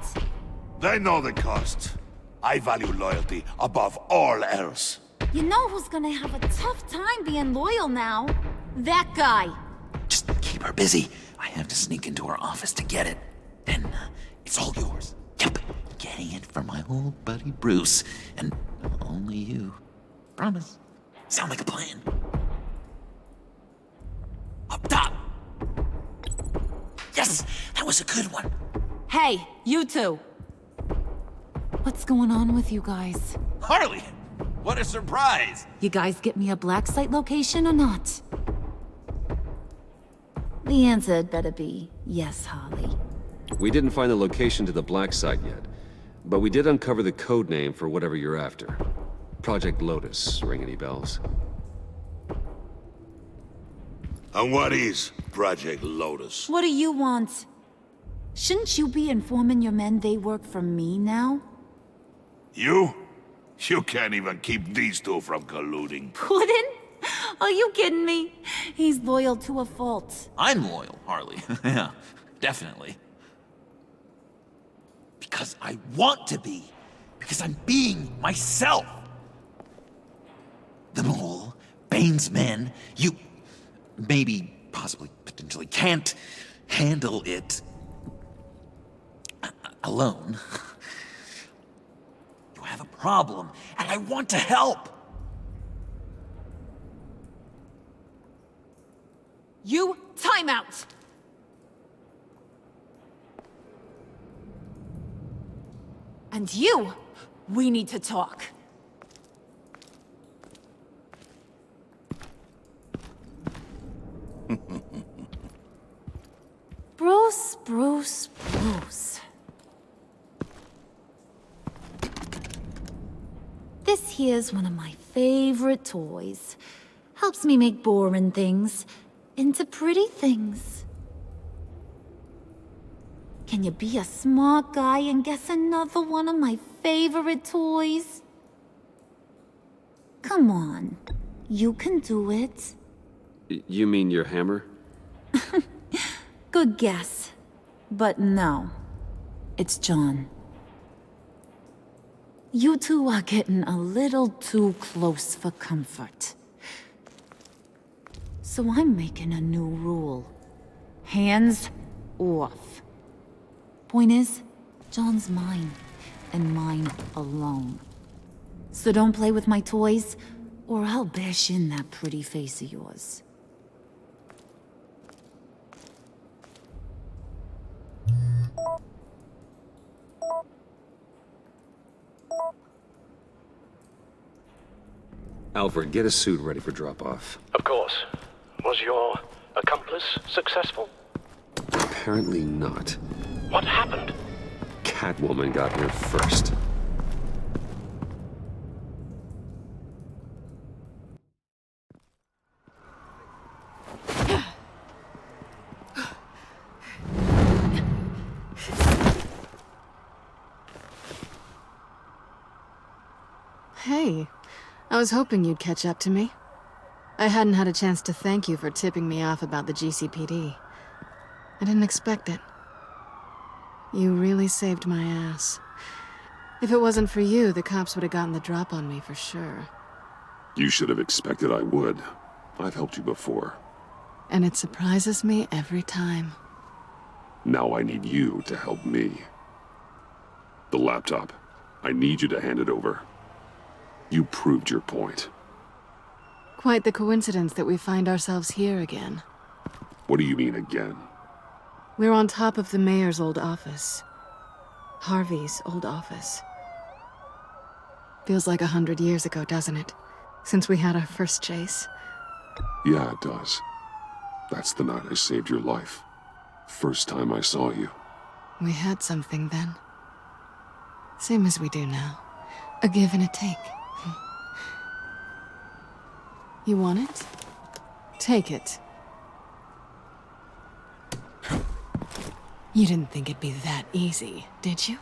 They know the cost. I value loyalty above all else. You know who's gonna have a tough time being loyal now? That guy. Just keep her busy. I have to sneak into her office to get it. Then it's all yours. Yep. Getting it for my old buddy Bruce. And only you. Promise. Sound like a plan. Up top. Yes, that was a good one. Hey, you two. What's going on with you guys? Harley! What a surprise! You guys get me a black site location or not? The answer had better be yes, Harley. We didn't find the location to the black site yet, but we did uncover the code name for whatever you're after. Project Lotus. Ring any bells? And what is Project Lotus? What do you want? Shouldn't you be informing your men they work for me now? You? You can't even keep these two from colluding. Puddin'? Are you kidding me? He's loyal to a fault. I'm loyal, Harley. Yeah, definitely. Because I want to be. Because I'm being myself. The mole, Bane's men, you maybe, possibly, potentially can't handle it alone. You have a problem, and I want to help. You, time out! And you, we need to talk. Bruce. This here's one of my favorite toys. Helps me make boring things into pretty things. Can you be a smart guy and guess another one of my favorite toys? Come on. You can do it. You mean your hammer? Good guess. But no. It's John. You two are getting a little too close for comfort. So I'm making a new rule. Hands off. Point is, John's mine, and mine alone. So don't play with my toys, or I'll bash in that pretty face of yours. Alfred, get a suit ready for drop-off. Of course. Was your accomplice successful? Apparently not. What happened? Catwoman got here first. Hey, I was hoping you'd catch up to me. I hadn't had a chance to thank you for tipping me off about the GCPD. I didn't expect it. You really saved my ass. If it wasn't for you, the cops would have gotten the drop on me for sure. You should have expected I would. I've helped you before. And it surprises me every time. Now I need you to help me. The laptop. I need you to hand it over. You proved your point. Quite the coincidence that we find ourselves here again. What do you mean again? We're on top of the mayor's old office. Harvey's old office. Feels like 100 years ago, doesn't it? Since we had our first chase. Yeah, it does. That's the night I saved your life. First time I saw you. We had something then. Same as we do now. A give and a take. You want it? Take it. You didn't think it'd be that easy, did you?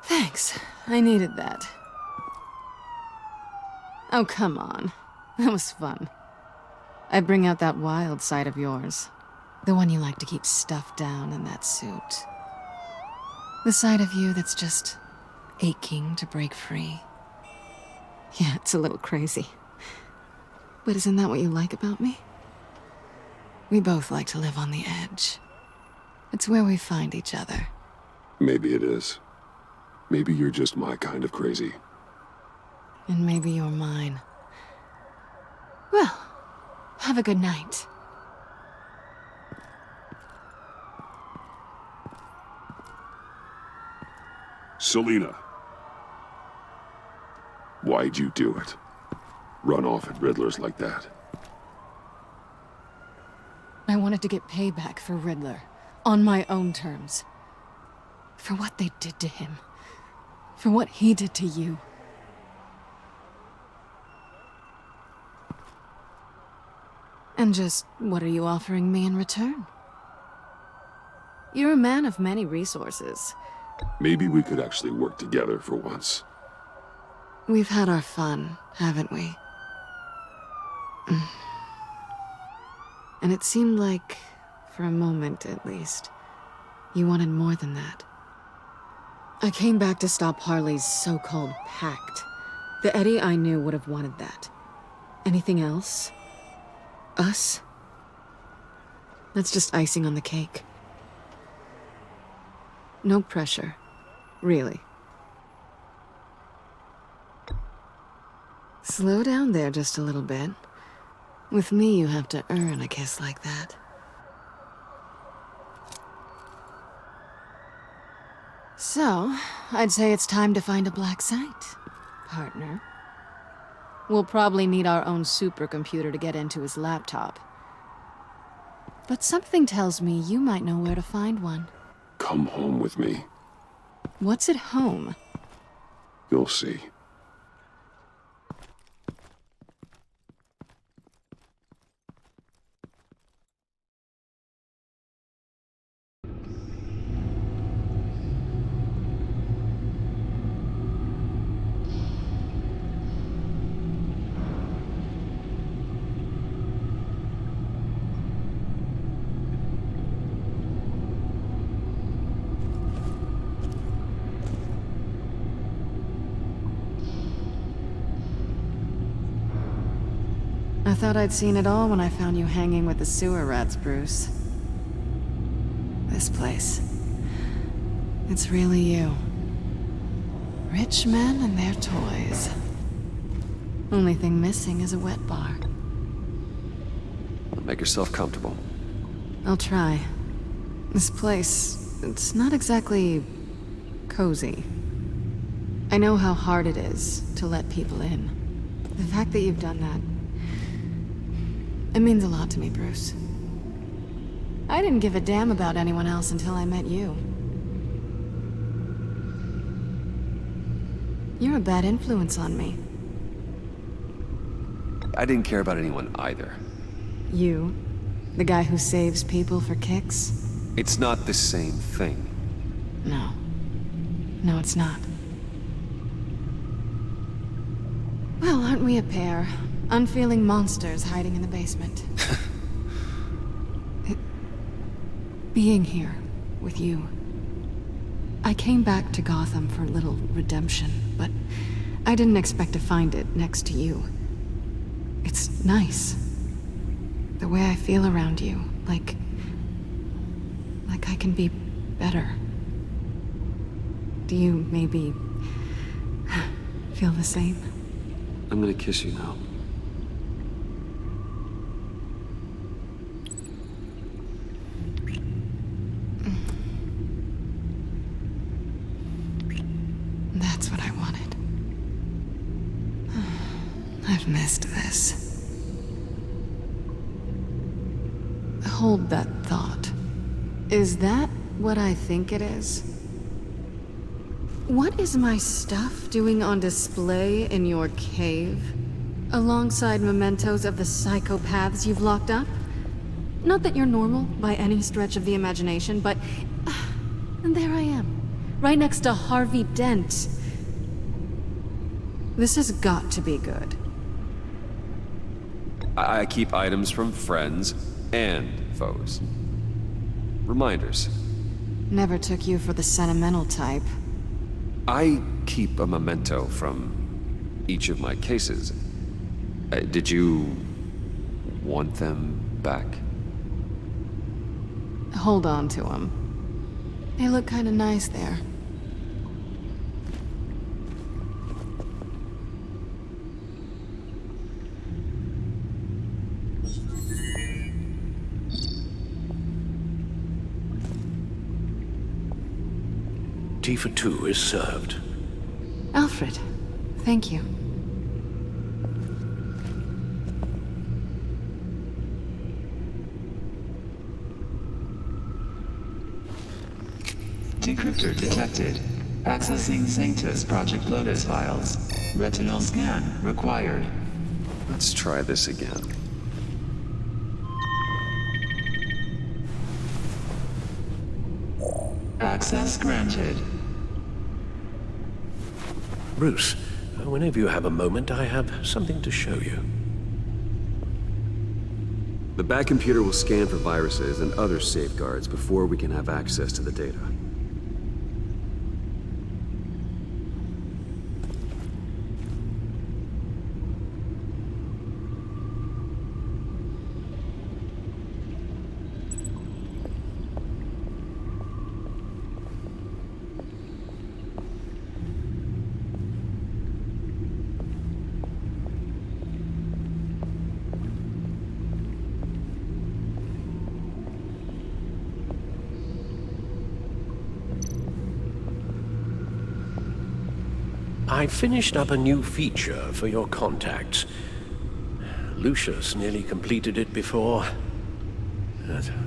Thanks. I needed that. Oh, come on. That was fun. I bring out that wild side of yours. The one you like to keep stuffed down in that suit. The side of you that's just aching to break free. Yeah, it's a little crazy. But isn't that what you like about me? We both like to live on the edge. It's where we find each other. Maybe it is. Maybe you're just my kind of crazy. And maybe you're mine. Well, have a good night. Selina. Why'd you do it? Run off at Riddler's like that? I wanted to get payback for Riddler. On my own terms. For what they did to him. For what he did to you. And just, what are you offering me in return? You're a man of many resources. Maybe we could actually work together for once. We've had our fun, haven't we? And it seemed like, for a moment at least, you wanted more than that. I came back to stop Harley's so-called pact. The Eddie I knew would have wanted that. Anything else? Us? That's just icing on the cake. No pressure. Really. Slow down there just a little bit. With me, you have to earn a kiss like that. So, I'd say it's time to find a black site, partner. We'll probably need our own supercomputer to get into his laptop. But something tells me you might know where to find one. Come home with me. What's at home? You'll see. I thought I'd seen it all when I found you hanging with the sewer rats, Bruce. This place. It's really you. Rich men and their toys. Only thing missing is a wet bar. Make yourself comfortable. I'll try. This place, it's not exactly cozy. I know how hard it is to let people in. The fact that you've done that, it means a lot to me, Bruce. I didn't give a damn about anyone else until I met you. You're a bad influence on me. I didn't care about anyone either. You? The guy who saves people for kicks? It's not the same thing. No. No, it's not. Well, aren't we a pair? Unfeeling monsters hiding in the basement. Being here with you. I came back to Gotham for a little redemption, but I didn't expect to find it next to you. It's nice. The way I feel around you, like I can be better. Do you maybe feel the same? I'm gonna kiss you now. That's what I wanted. I've missed this. Hold that thought. Is that what I think it is? What is my stuff doing on display in your cave? Alongside mementos of the psychopaths you've locked up? Not that you're normal by any stretch of the imagination, but... and there I am, right next to Harvey Dent. This has got to be good. I keep items from friends and foes. Reminders. Never took you for the sentimental type. I keep a memento from each of my cases. Did you want them back? Hold on to them. They look kinda nice there. Tea for two is served. Alfred, thank you. Decryptor detected. Accessing Sanctus Project Lotus files. Retinal scan required. Let's try this again. Access granted. Bruce, whenever you have a moment, I have something to show you. The back computer will scan for viruses and other safeguards before we can have access to the data. I finished up a new feature for your contacts. Lucius nearly completed it before.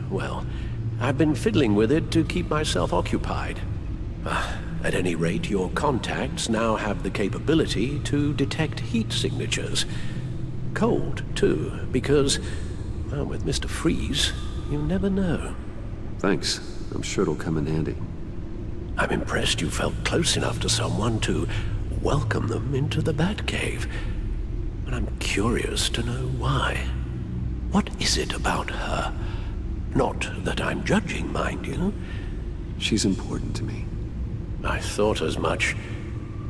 Well, I've been fiddling with it to keep myself occupied. At any rate, your contacts now have the capability to detect heat signatures. Cold, too, because, well, with Mr. Freeze, you never know. Thanks. I'm sure it'll come in handy. I'm impressed you felt close enough to someone to welcome them into the Batcave. But I'm curious to know why. What is it about her? Not that I'm judging, mind you. She's important to me. I thought as much.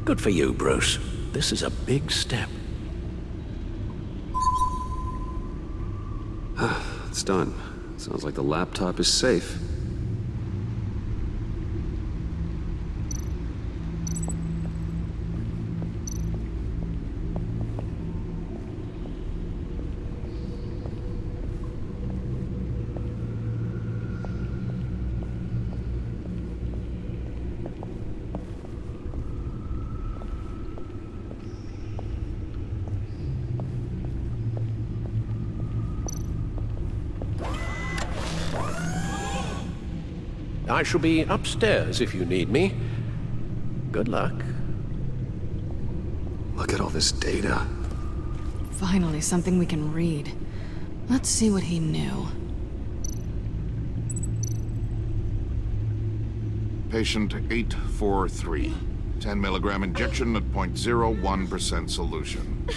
Good for you, Bruce. This is a big step. It's done. Sounds like the laptop is safe. I shall be upstairs if you need me. Good luck. Look at all this data. Finally, something we can read. Let's see what he knew. Patient 843. 10 milligram injection at 0.01% solution.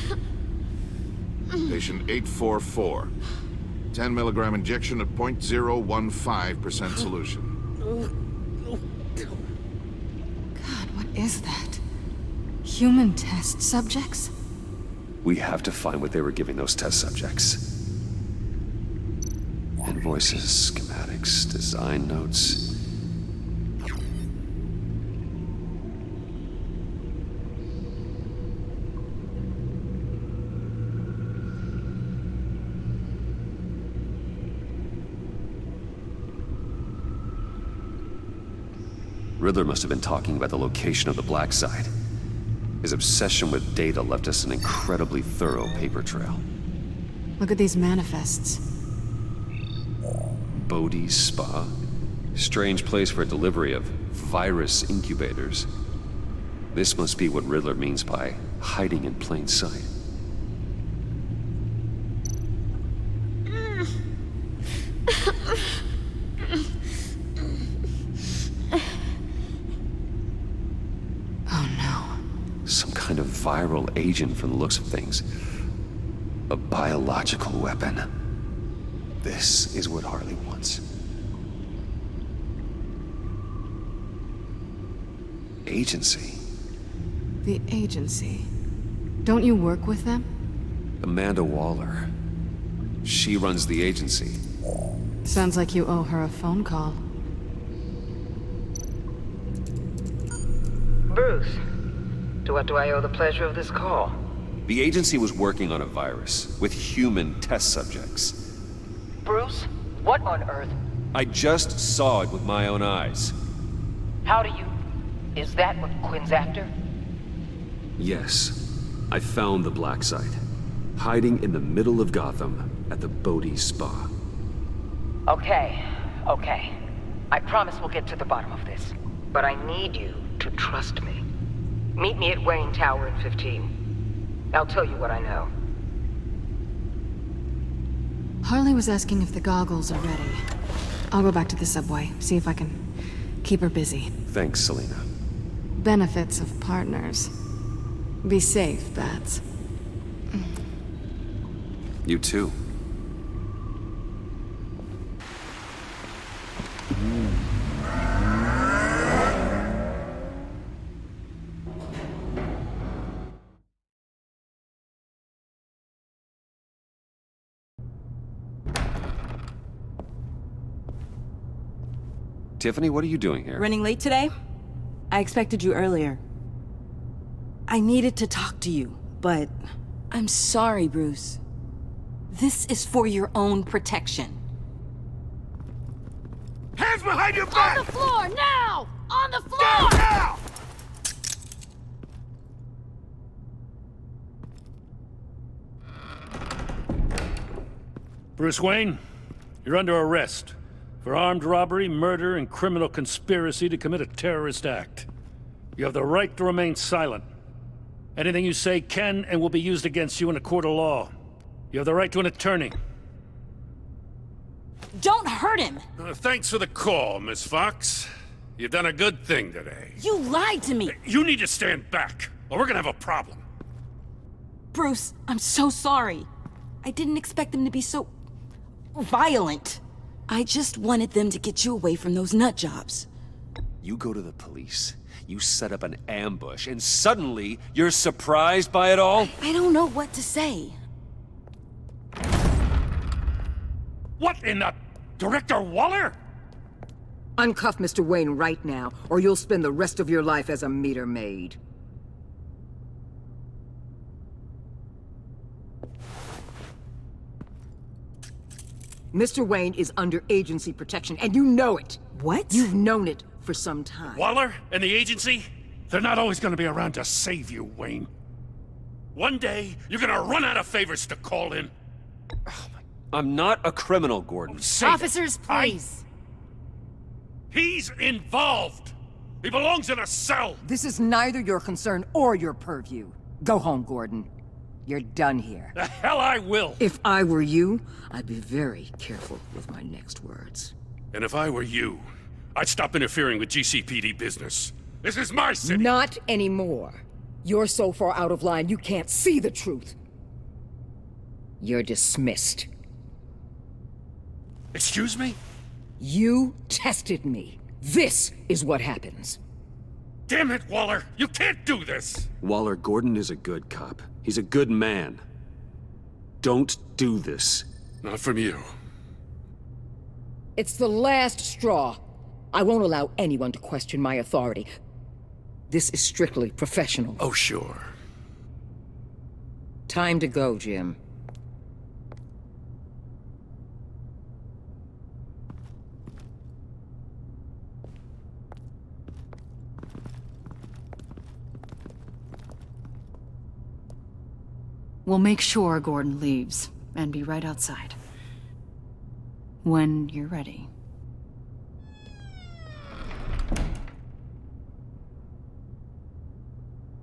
Patient 844. 10 milligram injection at 0.015% solution. God, what is that? Human test subjects? We have to find what they were giving those test subjects. Invoices, schematics, design notes. Riddler must have been talking about the location of the black site. His obsession with data left us an incredibly thorough paper trail. Look at these manifests. Bodhi's Spa? Strange place for a delivery of virus incubators. This must be what Riddler means by hiding in plain sight. Kind of viral agent from the looks of things. A biological weapon. This is what Harley wants. Agency. The agency. Don't you work with them? Amanda Waller. She runs the agency. Sounds like you owe her a phone call. Bruce. To what do I owe the pleasure of this call? The agency was working on a virus with human test subjects. Bruce, what on earth? I just saw it with my own eyes. How do you... Is that what Quinn's after? Yes. I found the black site. Hiding in the middle of Gotham at the Bodhi Spa. Okay. I promise we'll get to the bottom of this. But I need you to trust me. Meet me at Wayne Tower in 15. I'll tell you what I know. Harley was asking if the goggles are ready. I'll go back to the subway, see if I can keep her busy. Thanks, Selina. Benefits of partners. Be safe, Bats. You too. Tiffany, what are you doing here? Running late today? I expected you earlier. I needed to talk to you, but I'm sorry, Bruce. This is for your own protection. Hands behind your back! On the floor, now! On the floor! Down now! Bruce Wayne, you're under arrest for armed robbery, murder, and criminal conspiracy to commit a terrorist act. You have the right to remain silent. Anything you say can and will be used against you in a court of law. You have the right to an attorney. Don't hurt him! Thanks for the call, Miss Fox. You've done a good thing today. You lied to me! You need to stand back, or we're gonna have a problem. Bruce, I'm so sorry. I didn't expect them to be so... violent. I just wanted them to get you away from those nut jobs. You go to the police, you set up an ambush, and suddenly you're surprised by it all? I don't know what to say. What in the... Director Waller? Uncuff Mr. Wayne right now, or you'll spend the rest of your life as a meter maid. Mr. Wayne is under agency protection, and you know it. What? You've known it for some time. Waller and the agency? They're not always gonna be around to save you, Wayne. One day, you're gonna run out of favors to call in. I'm not a criminal, Gordon. Officers, please. He's involved. He belongs in a cell. This is neither your concern or your purview. Go home, Gordon. You're done here. The hell I will. If I were you, I'd be very careful with my next words. And if I were you, I'd stop interfering with GCPD business. This is my city. Not anymore. You're so far out of line, you can't see the truth. You're dismissed. Excuse me? You tested me. This is what happens. Damn it, Waller! You can't do this! Waller, Gordon is a good cop. He's a good man. Don't do this. Not from you. It's the last straw. I won't allow anyone to question my authority. This is strictly professional. Oh, sure. Time to go, Jim. We'll make sure Gordon leaves, and be right outside. When you're ready.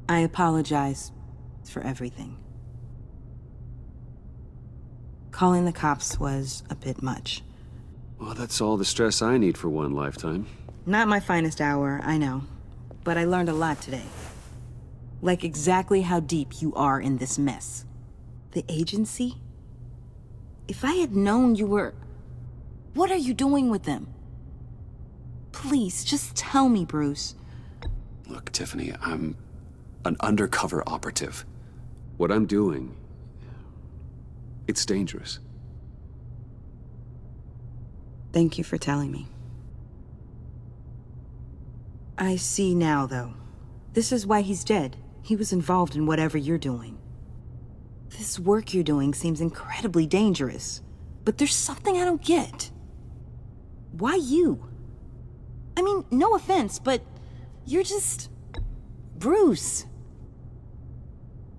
I apologize for everything. Calling the cops was a bit much. Well, that's all the stress I need for one lifetime. Not my finest hour, I know. But I learned a lot today. Like exactly how deep you are in this mess. The agency? If I had known you were... What are you doing with them? Please, just tell me, Bruce. Look, Tiffany, I'm an undercover operative. What I'm doing... it's dangerous. Thank you for telling me. I see now, though. This is why he's dead. He was involved in whatever you're doing. This work you're doing seems incredibly dangerous. But there's something I don't get. Why you? I mean, no offense, but you're just... Bruce.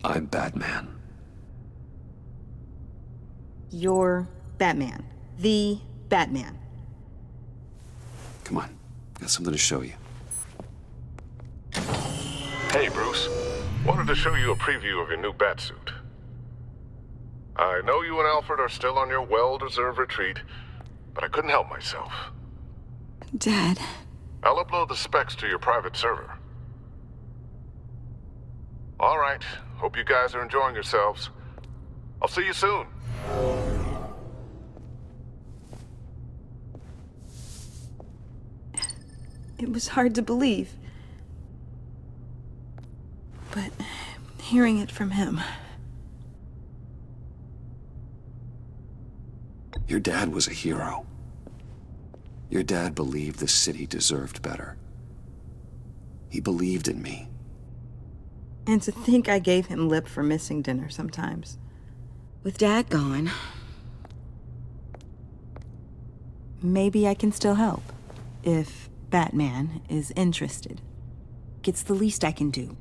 I'm Batman. You're Batman. The Batman. Come on, got something to show you. Hey, Bruce. Wanted to show you a preview of your new Batsuit. I know you and Alfred are still on your well-deserved retreat, but I couldn't help myself. Dad. I'll upload the specs to your private server. All right. Hope you guys are enjoying yourselves. I'll see you soon. It was hard to believe. But hearing it from him... Your dad was a hero. Your dad believed the city deserved better. He believed in me. And to think I gave him lip for missing dinner sometimes. With Dad gone... Maybe I can still help. If Batman is interested. It's the least I can do.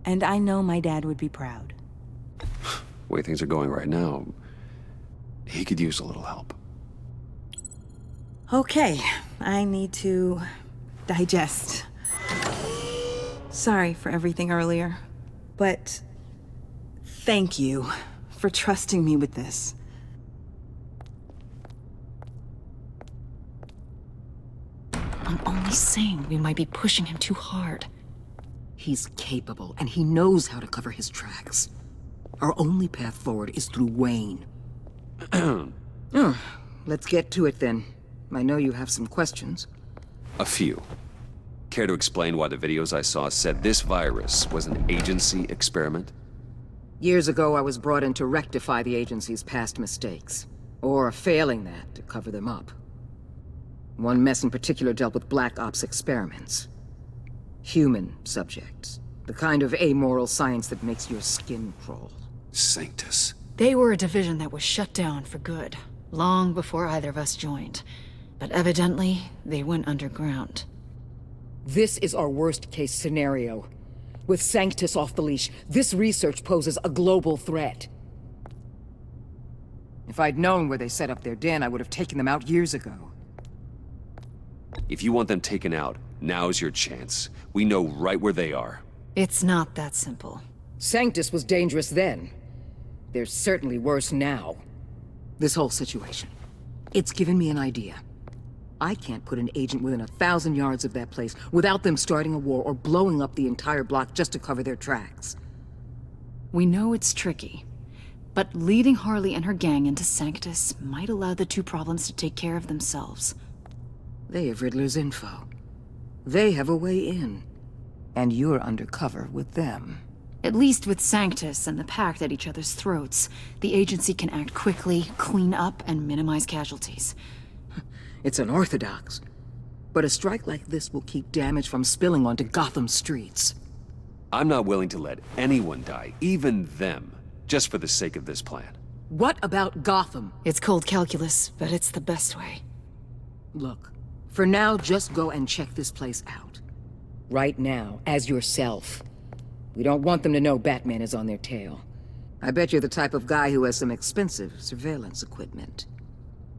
And I know my dad would be proud. The way things are going right now, He could use a little help. Okay, I need to digest. Sorry for everything earlier, but thank you for trusting me with this. I'm only saying we might be pushing him too hard. He's capable, and he knows how to cover his tracks. Our only path forward is through Wayne. Let's get to it then. I know you have some questions. A few. Care to explain why the videos I saw said this virus was an agency experiment? Years ago, I was brought in to rectify the agency's past mistakes. Or, failing that, to cover them up. One mess in particular dealt with Black Ops experiments. Human subjects. The kind of amoral science that makes your skin crawl. Sanctus. They were a division that was shut down for good, long before either of us joined. But evidently, they went underground. This is our worst-case scenario. With Sanctus off the leash, this research poses a global threat. If I'd known where they set up their den, I would have taken them out years ago. If you want them taken out, now's your chance. We know right where they are. It's not that simple. Sanctus was dangerous then. They're certainly worse now. This whole situation, it's given me an idea. I can't put an agent within 1,000 yards of that place without them starting a war or blowing up the entire block just to cover their tracks. We know it's tricky, but leading Harley and her gang into Sanctus might allow the two problems to take care of themselves. They have Riddler's info. They have a way in. And you're undercover with them. At least with Sanctus and the Pact at each other's throats, the agency can act quickly, clean up, and minimize casualties. It's unorthodox, but a strike like this will keep damage from spilling onto Gotham streets. I'm not willing to let anyone die, even them, just for the sake of this plan. What about Gotham? It's cold calculus, but it's the best way. Look, for now, just go and check this place out. Right now, as yourself. We don't want them to know Batman is on their tail. I bet you're the type of guy who has some expensive surveillance equipment.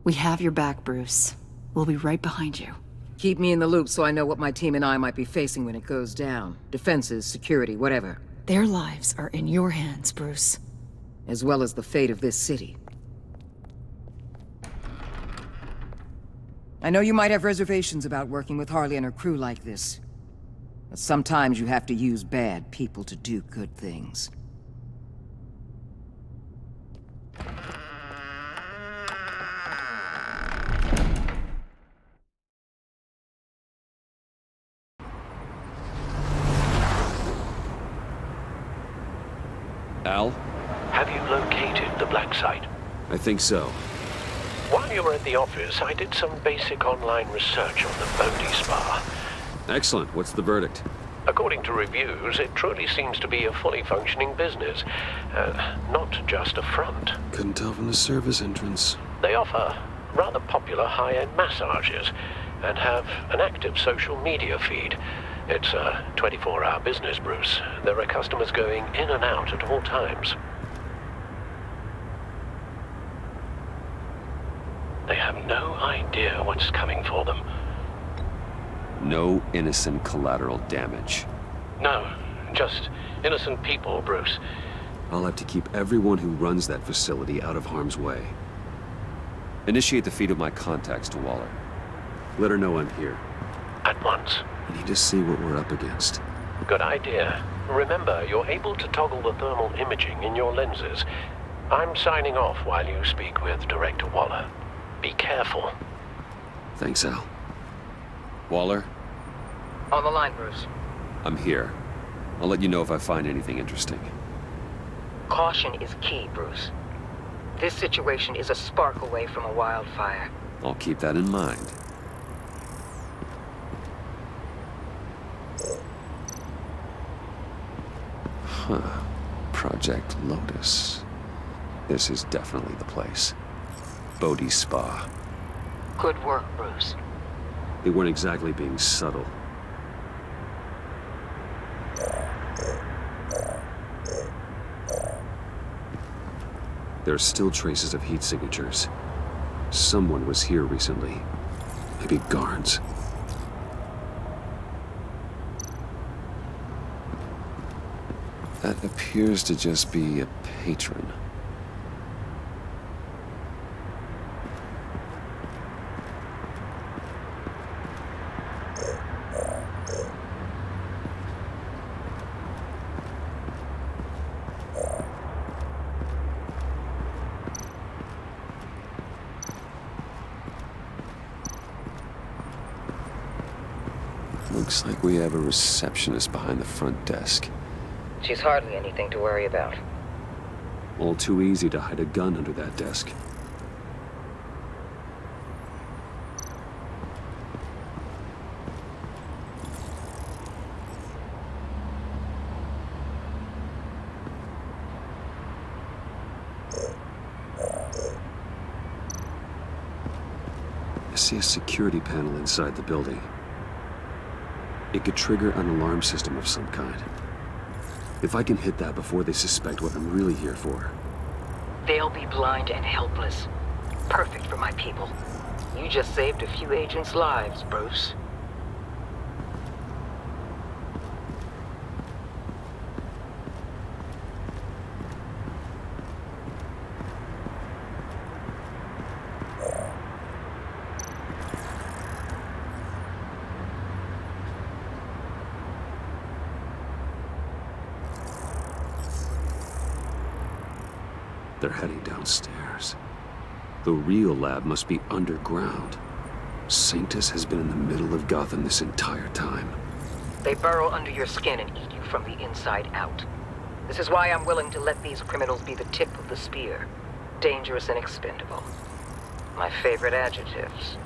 We have your back, Bruce. We'll be right behind you. Keep me in the loop so I know what my team and I might be facing when it goes down. Defenses, security, whatever. Their lives are in your hands, Bruce. As well as the fate of this city. I know you might have reservations about working with Harley and her crew like this. But sometimes you have to use bad people to do good things. Al? Have you located the black site? I think so. While you were at the office, I did some basic online research on the Bodhi Spa. Excellent. What's the verdict? According to reviews, it truly seems to be a fully functioning business, not just a front. Couldn't tell from the service entrance. They offer rather popular high-end massages and have an active social media feed. It's a 24-hour business, Bruce. There are customers going in and out at all times. They have no idea what's coming for them. No innocent collateral damage. No, just innocent people, Bruce. I'll have to keep everyone who runs that facility out of harm's way. Initiate the feed of my contacts to Waller. Let her know I'm here. At once. I need to see what we're up against. Good idea. Remember, you're able to toggle the thermal imaging in your lenses. I'm signing off while you speak with Director Waller. Be careful. Thanks, Al. Waller? On the line, Bruce. I'm here. I'll let you know if I find anything interesting. Caution is key, Bruce. This situation is a spark away from a wildfire. I'll keep that in mind. Huh. Project Lotus. This is definitely the place. Bodhi Spa. Good work, Bruce. They weren't exactly being subtle. There are still traces of heat signatures. Someone was here recently. Maybe guards. That appears to just be a patron. Looks like we have a receptionist behind the front desk. She's hardly anything to worry about. All too easy to hide a gun under that desk. I see a security panel inside the building. It could trigger an alarm system of some kind. If I can hit that before they suspect what I'm really here for. They'll be blind and helpless. Perfect for my people. You just saved a few agents' lives, Bruce. They're heading downstairs. The real lab must be underground. Sanctus has been in the middle of Gotham this entire time. They burrow under your skin and eat you from the inside out. This is why I'm willing to let these criminals be the tip of the spear. Dangerous and expendable. My favorite adjectives.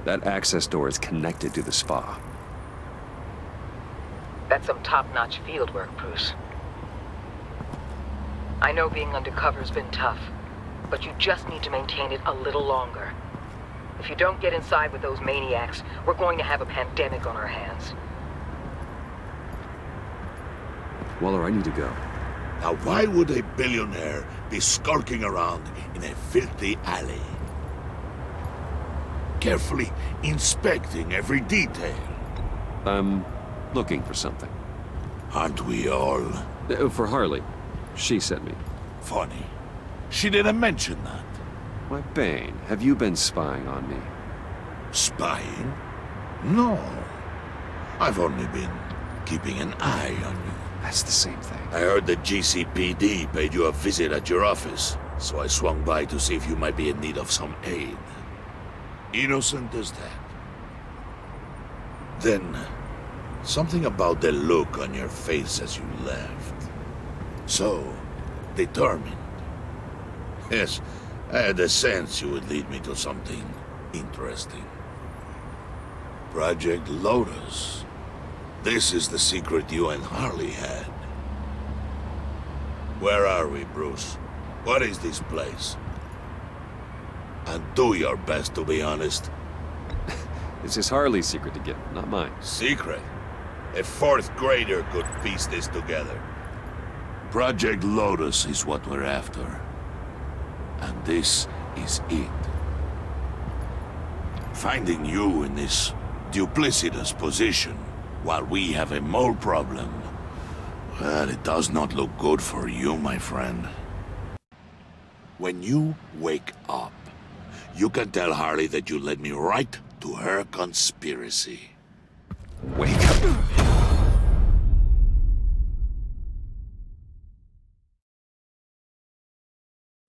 That access door is connected to the spa. That's some top-notch fieldwork, Bruce. I know being undercover's been tough, but you just need to maintain it a little longer. If you don't get inside with those maniacs, we're going to have a pandemic on our hands. Waller, I need to go. Now why would a billionaire be skulking around in a filthy alley? Carefully inspecting every detail. I'm looking for something. Aren't we all? For Harley. She sent me. Funny. She didn't mention that. Why, Bane, have you been spying on me? Spying? No. I've only been keeping an eye on you. That's the same thing. I heard the GCPD paid you a visit at your office, so I swung by to see if you might be in need of some aid. Innocent as that. Then, something about the look on your face as you left. So, determined. Yes, I had a sense you would lead me to something interesting. Project Lotus. This is the secret you and Harley had. Where are we, Bruce? What is this place? And do your best to be honest. This is Harley's secret to give, not mine. Secret? A fourth grader could piece this together. Project Lotus is what we're after. And this is it. Finding you in this duplicitous position, while we have a mole problem. Well, it does not look good for you, my friend. When you wake up, you can tell Harley that you led me right to her conspiracy. Wake up.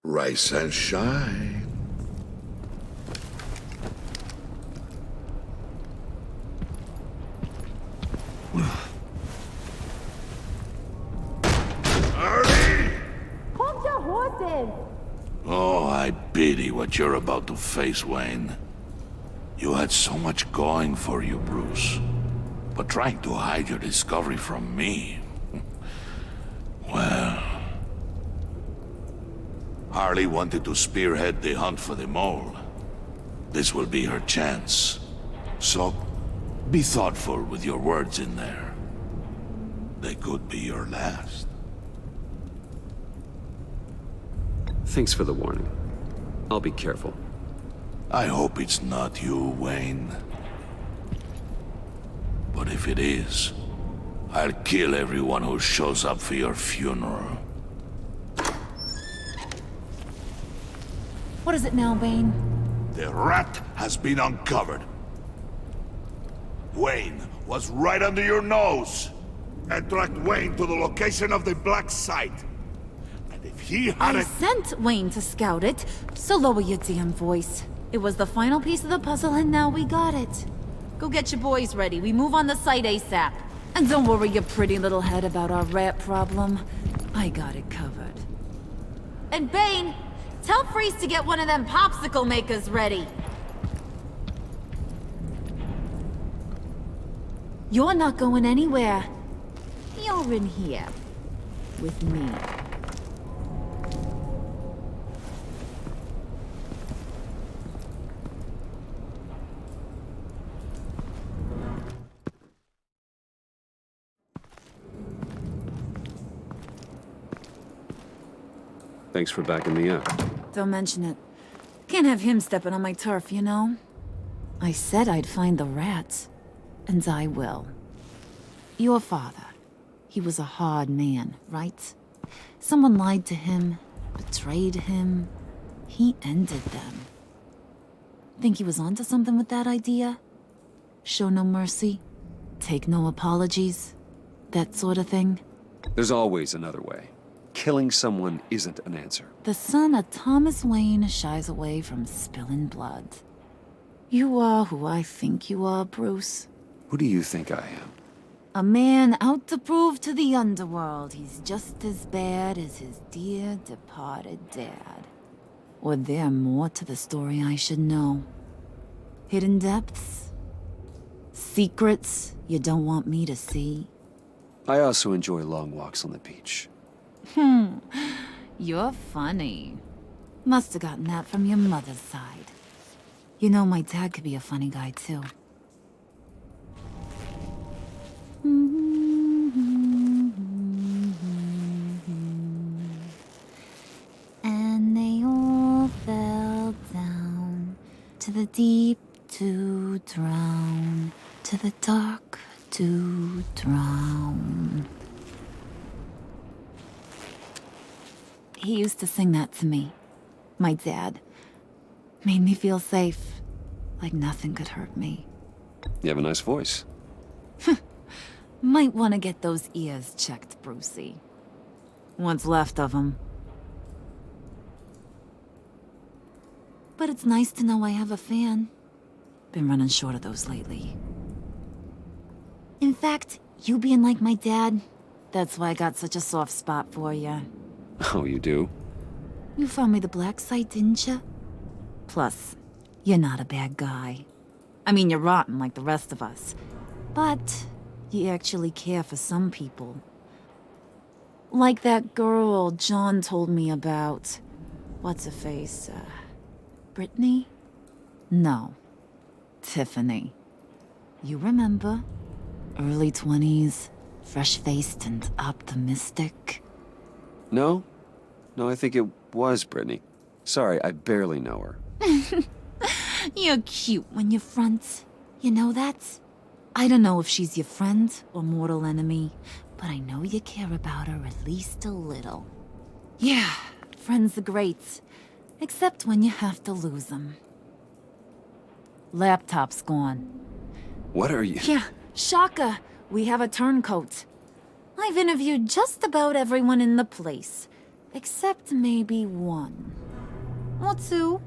Rise and shine. Hold your horses! Oh, I pity what you're about to face, Wayne. You had so much going for you, Bruce. But trying to hide your discovery from me... Well... Harley wanted to spearhead the hunt for the mole. This will be her chance. So, be thoughtful with your words in there. They could be your last. Thanks for the warning. I'll be careful. I hope it's not you, Wayne. But if it is, I'll kill everyone who shows up for your funeral. What is it now, Bane? The rat has been uncovered. Wayne was right under your nose. And tracked Wayne to the location of the black site. And if he had I sent Wayne to scout it, so lower your damn voice. It was the final piece of the puzzle, and now we got it. Go get your boys ready. We move on the site ASAP. And don't worry your pretty little head about our rat problem. I got it covered. And Bane, tell Freeze to get one of them popsicle makers ready. You're not going anywhere. You're in here. With me. Thanks for backing me up. Don't mention it. Can't have him stepping on my turf, you know? I said I'd find the rats. And I will. Your father. He was a hard man, right? Someone lied to him, betrayed him. He ended them. Think he was onto something with that idea? Show no mercy? Take no apologies? That sort of thing? There's always another way. Killing someone isn't an answer. The son of Thomas Wayne shies away from spilling blood. You are who I think you are, Bruce. Who do you think I am? A man out to prove to the underworld he's just as bad as his dear departed dad. Or there more to the story I should know. Hidden depths? Secrets you don't want me to see? I also enjoy long walks on the beach. You're funny. Must have gotten that from your mother's side. You know, my dad could be a funny guy, too. And they all fell down to the deep to drown, to the dark to drown. He used to sing that to me. My dad. Made me feel safe. Like nothing could hurt me. You have a nice voice. Might want to get those ears checked, Brucey. What's left of them. But it's nice to know I have a fan. Been running short of those lately. In fact, you being like my dad, that's why I got such a soft spot for you. Oh, you do? You found me the black site, didn't you? Plus, you're not a bad guy. I mean, you're rotten like the rest of us. But you actually care for some people. Like that girl John told me about. What's her face? Brittany? No. Tiffany. You remember? Early 20s, fresh-faced and optimistic. No? No, I think it was Brittany. Sorry, I barely know her. You're cute when you front. You know that? I don't know if she's your friend or mortal enemy, but I know you care about her at least a little. Yeah, friends are great. Except when you have to lose them. Laptop's gone. What are you... Yeah, Shaka. We have a turncoat. I've interviewed just about everyone in the place. Except maybe one. Or two.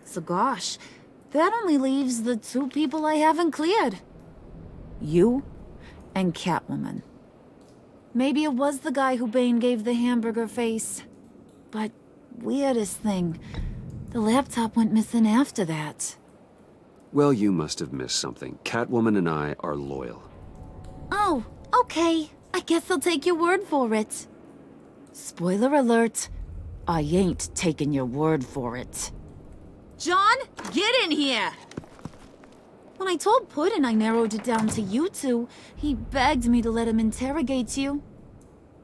So gosh, that only leaves the two people I haven't cleared. You and Catwoman. Maybe it was the guy who Bane gave the hamburger face. But weirdest thing, the laptop went missing after that. Well, you must have missed something. Catwoman and I are loyal. Oh, okay. I guess I'll take your word for it. Spoiler alert, I ain't taking your word for it. John, get in here! When I told Puddin' I narrowed it down to you two, he begged me to let him interrogate you.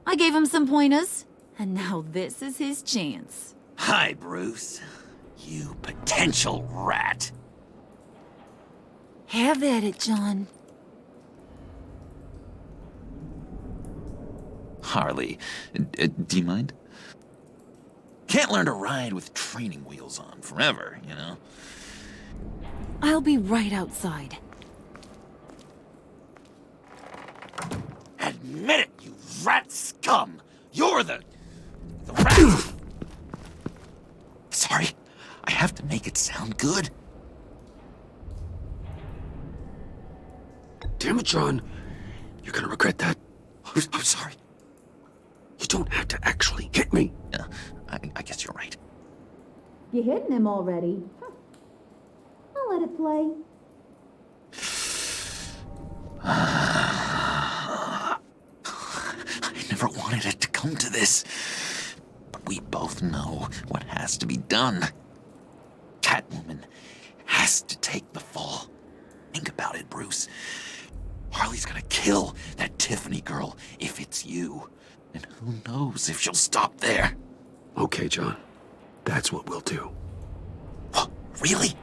I gave him some pointers, and now this is his chance. Hi, Bruce. You potential rat. Have at it, John. Harley, do you mind? Can't learn to ride with training wheels on forever, you know? I'll be right outside. Admit it, you rat scum! You're the rat! Sorry, I have to make it sound good. Damn it, John. You're gonna regret that. I'm sorry. You don't have to actually hit me. Yeah, I guess you're right. You're hitting him already. I'll let it play. I never wanted it to come to this. But we both know what has to be done. Catwoman has to take the fall. Think about it, Bruce. Harley's gonna kill that Tiffany girl if it's you. And who knows if she'll stop there. Okay, John. That's what we'll do. What? Really?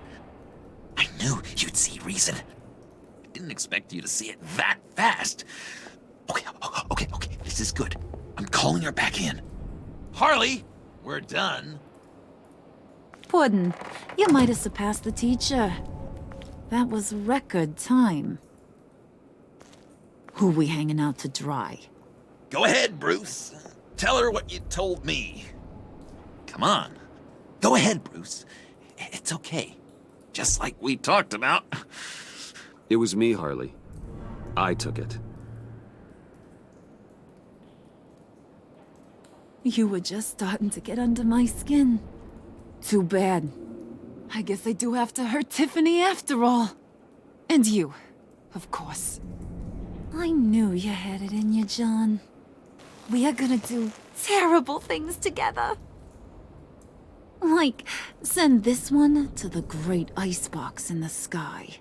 I knew you'd see reason. I didn't expect you to see it that fast. Okay. This is good. I'm calling her back in. Harley, we're done. Puddin', you might have surpassed the teacher. That was record time. Who we hanging out to dry? Go ahead, Bruce. Tell her what you told me. Come on. Go ahead, Bruce. It's okay. Just like we talked about. It was me, Harley. I took it. You were just starting to get under my skin. Too bad. I guess I do have to hurt Tiffany after all. And you, of course. I knew you had it in you, John. We are gonna do terrible things together. Like, send this one to the great icebox in the sky.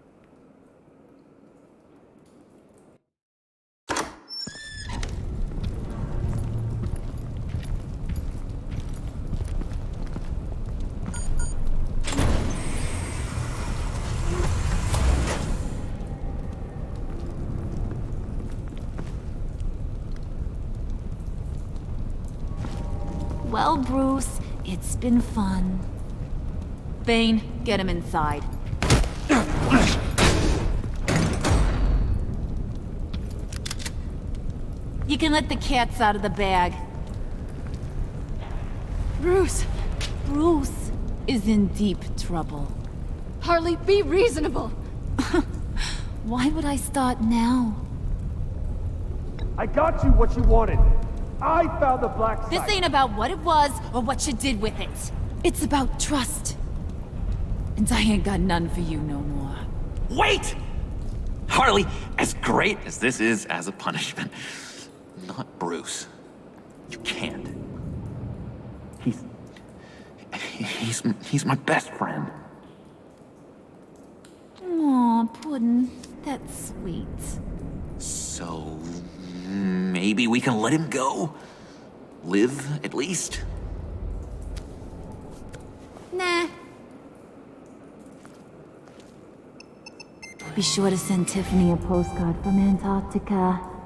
Well, Bruce, it's been fun. Bane, get him inside. You can let the cats out of the bag. Bruce! Bruce is in deep trouble. Harley, be reasonable! Why would I start now? I got you what you wanted. I found the black site. This ain't about what it was or what you did with it. It's about trust. And I ain't got none for you no more. Wait! Harley, as great as this is as a punishment, not Bruce. You can't. He's my best friend. Aw, Puddin', that's sweet. So, maybe we can let him go? Live, at least? Nah. Be sure to send Tiffany a postcard from Antarctica.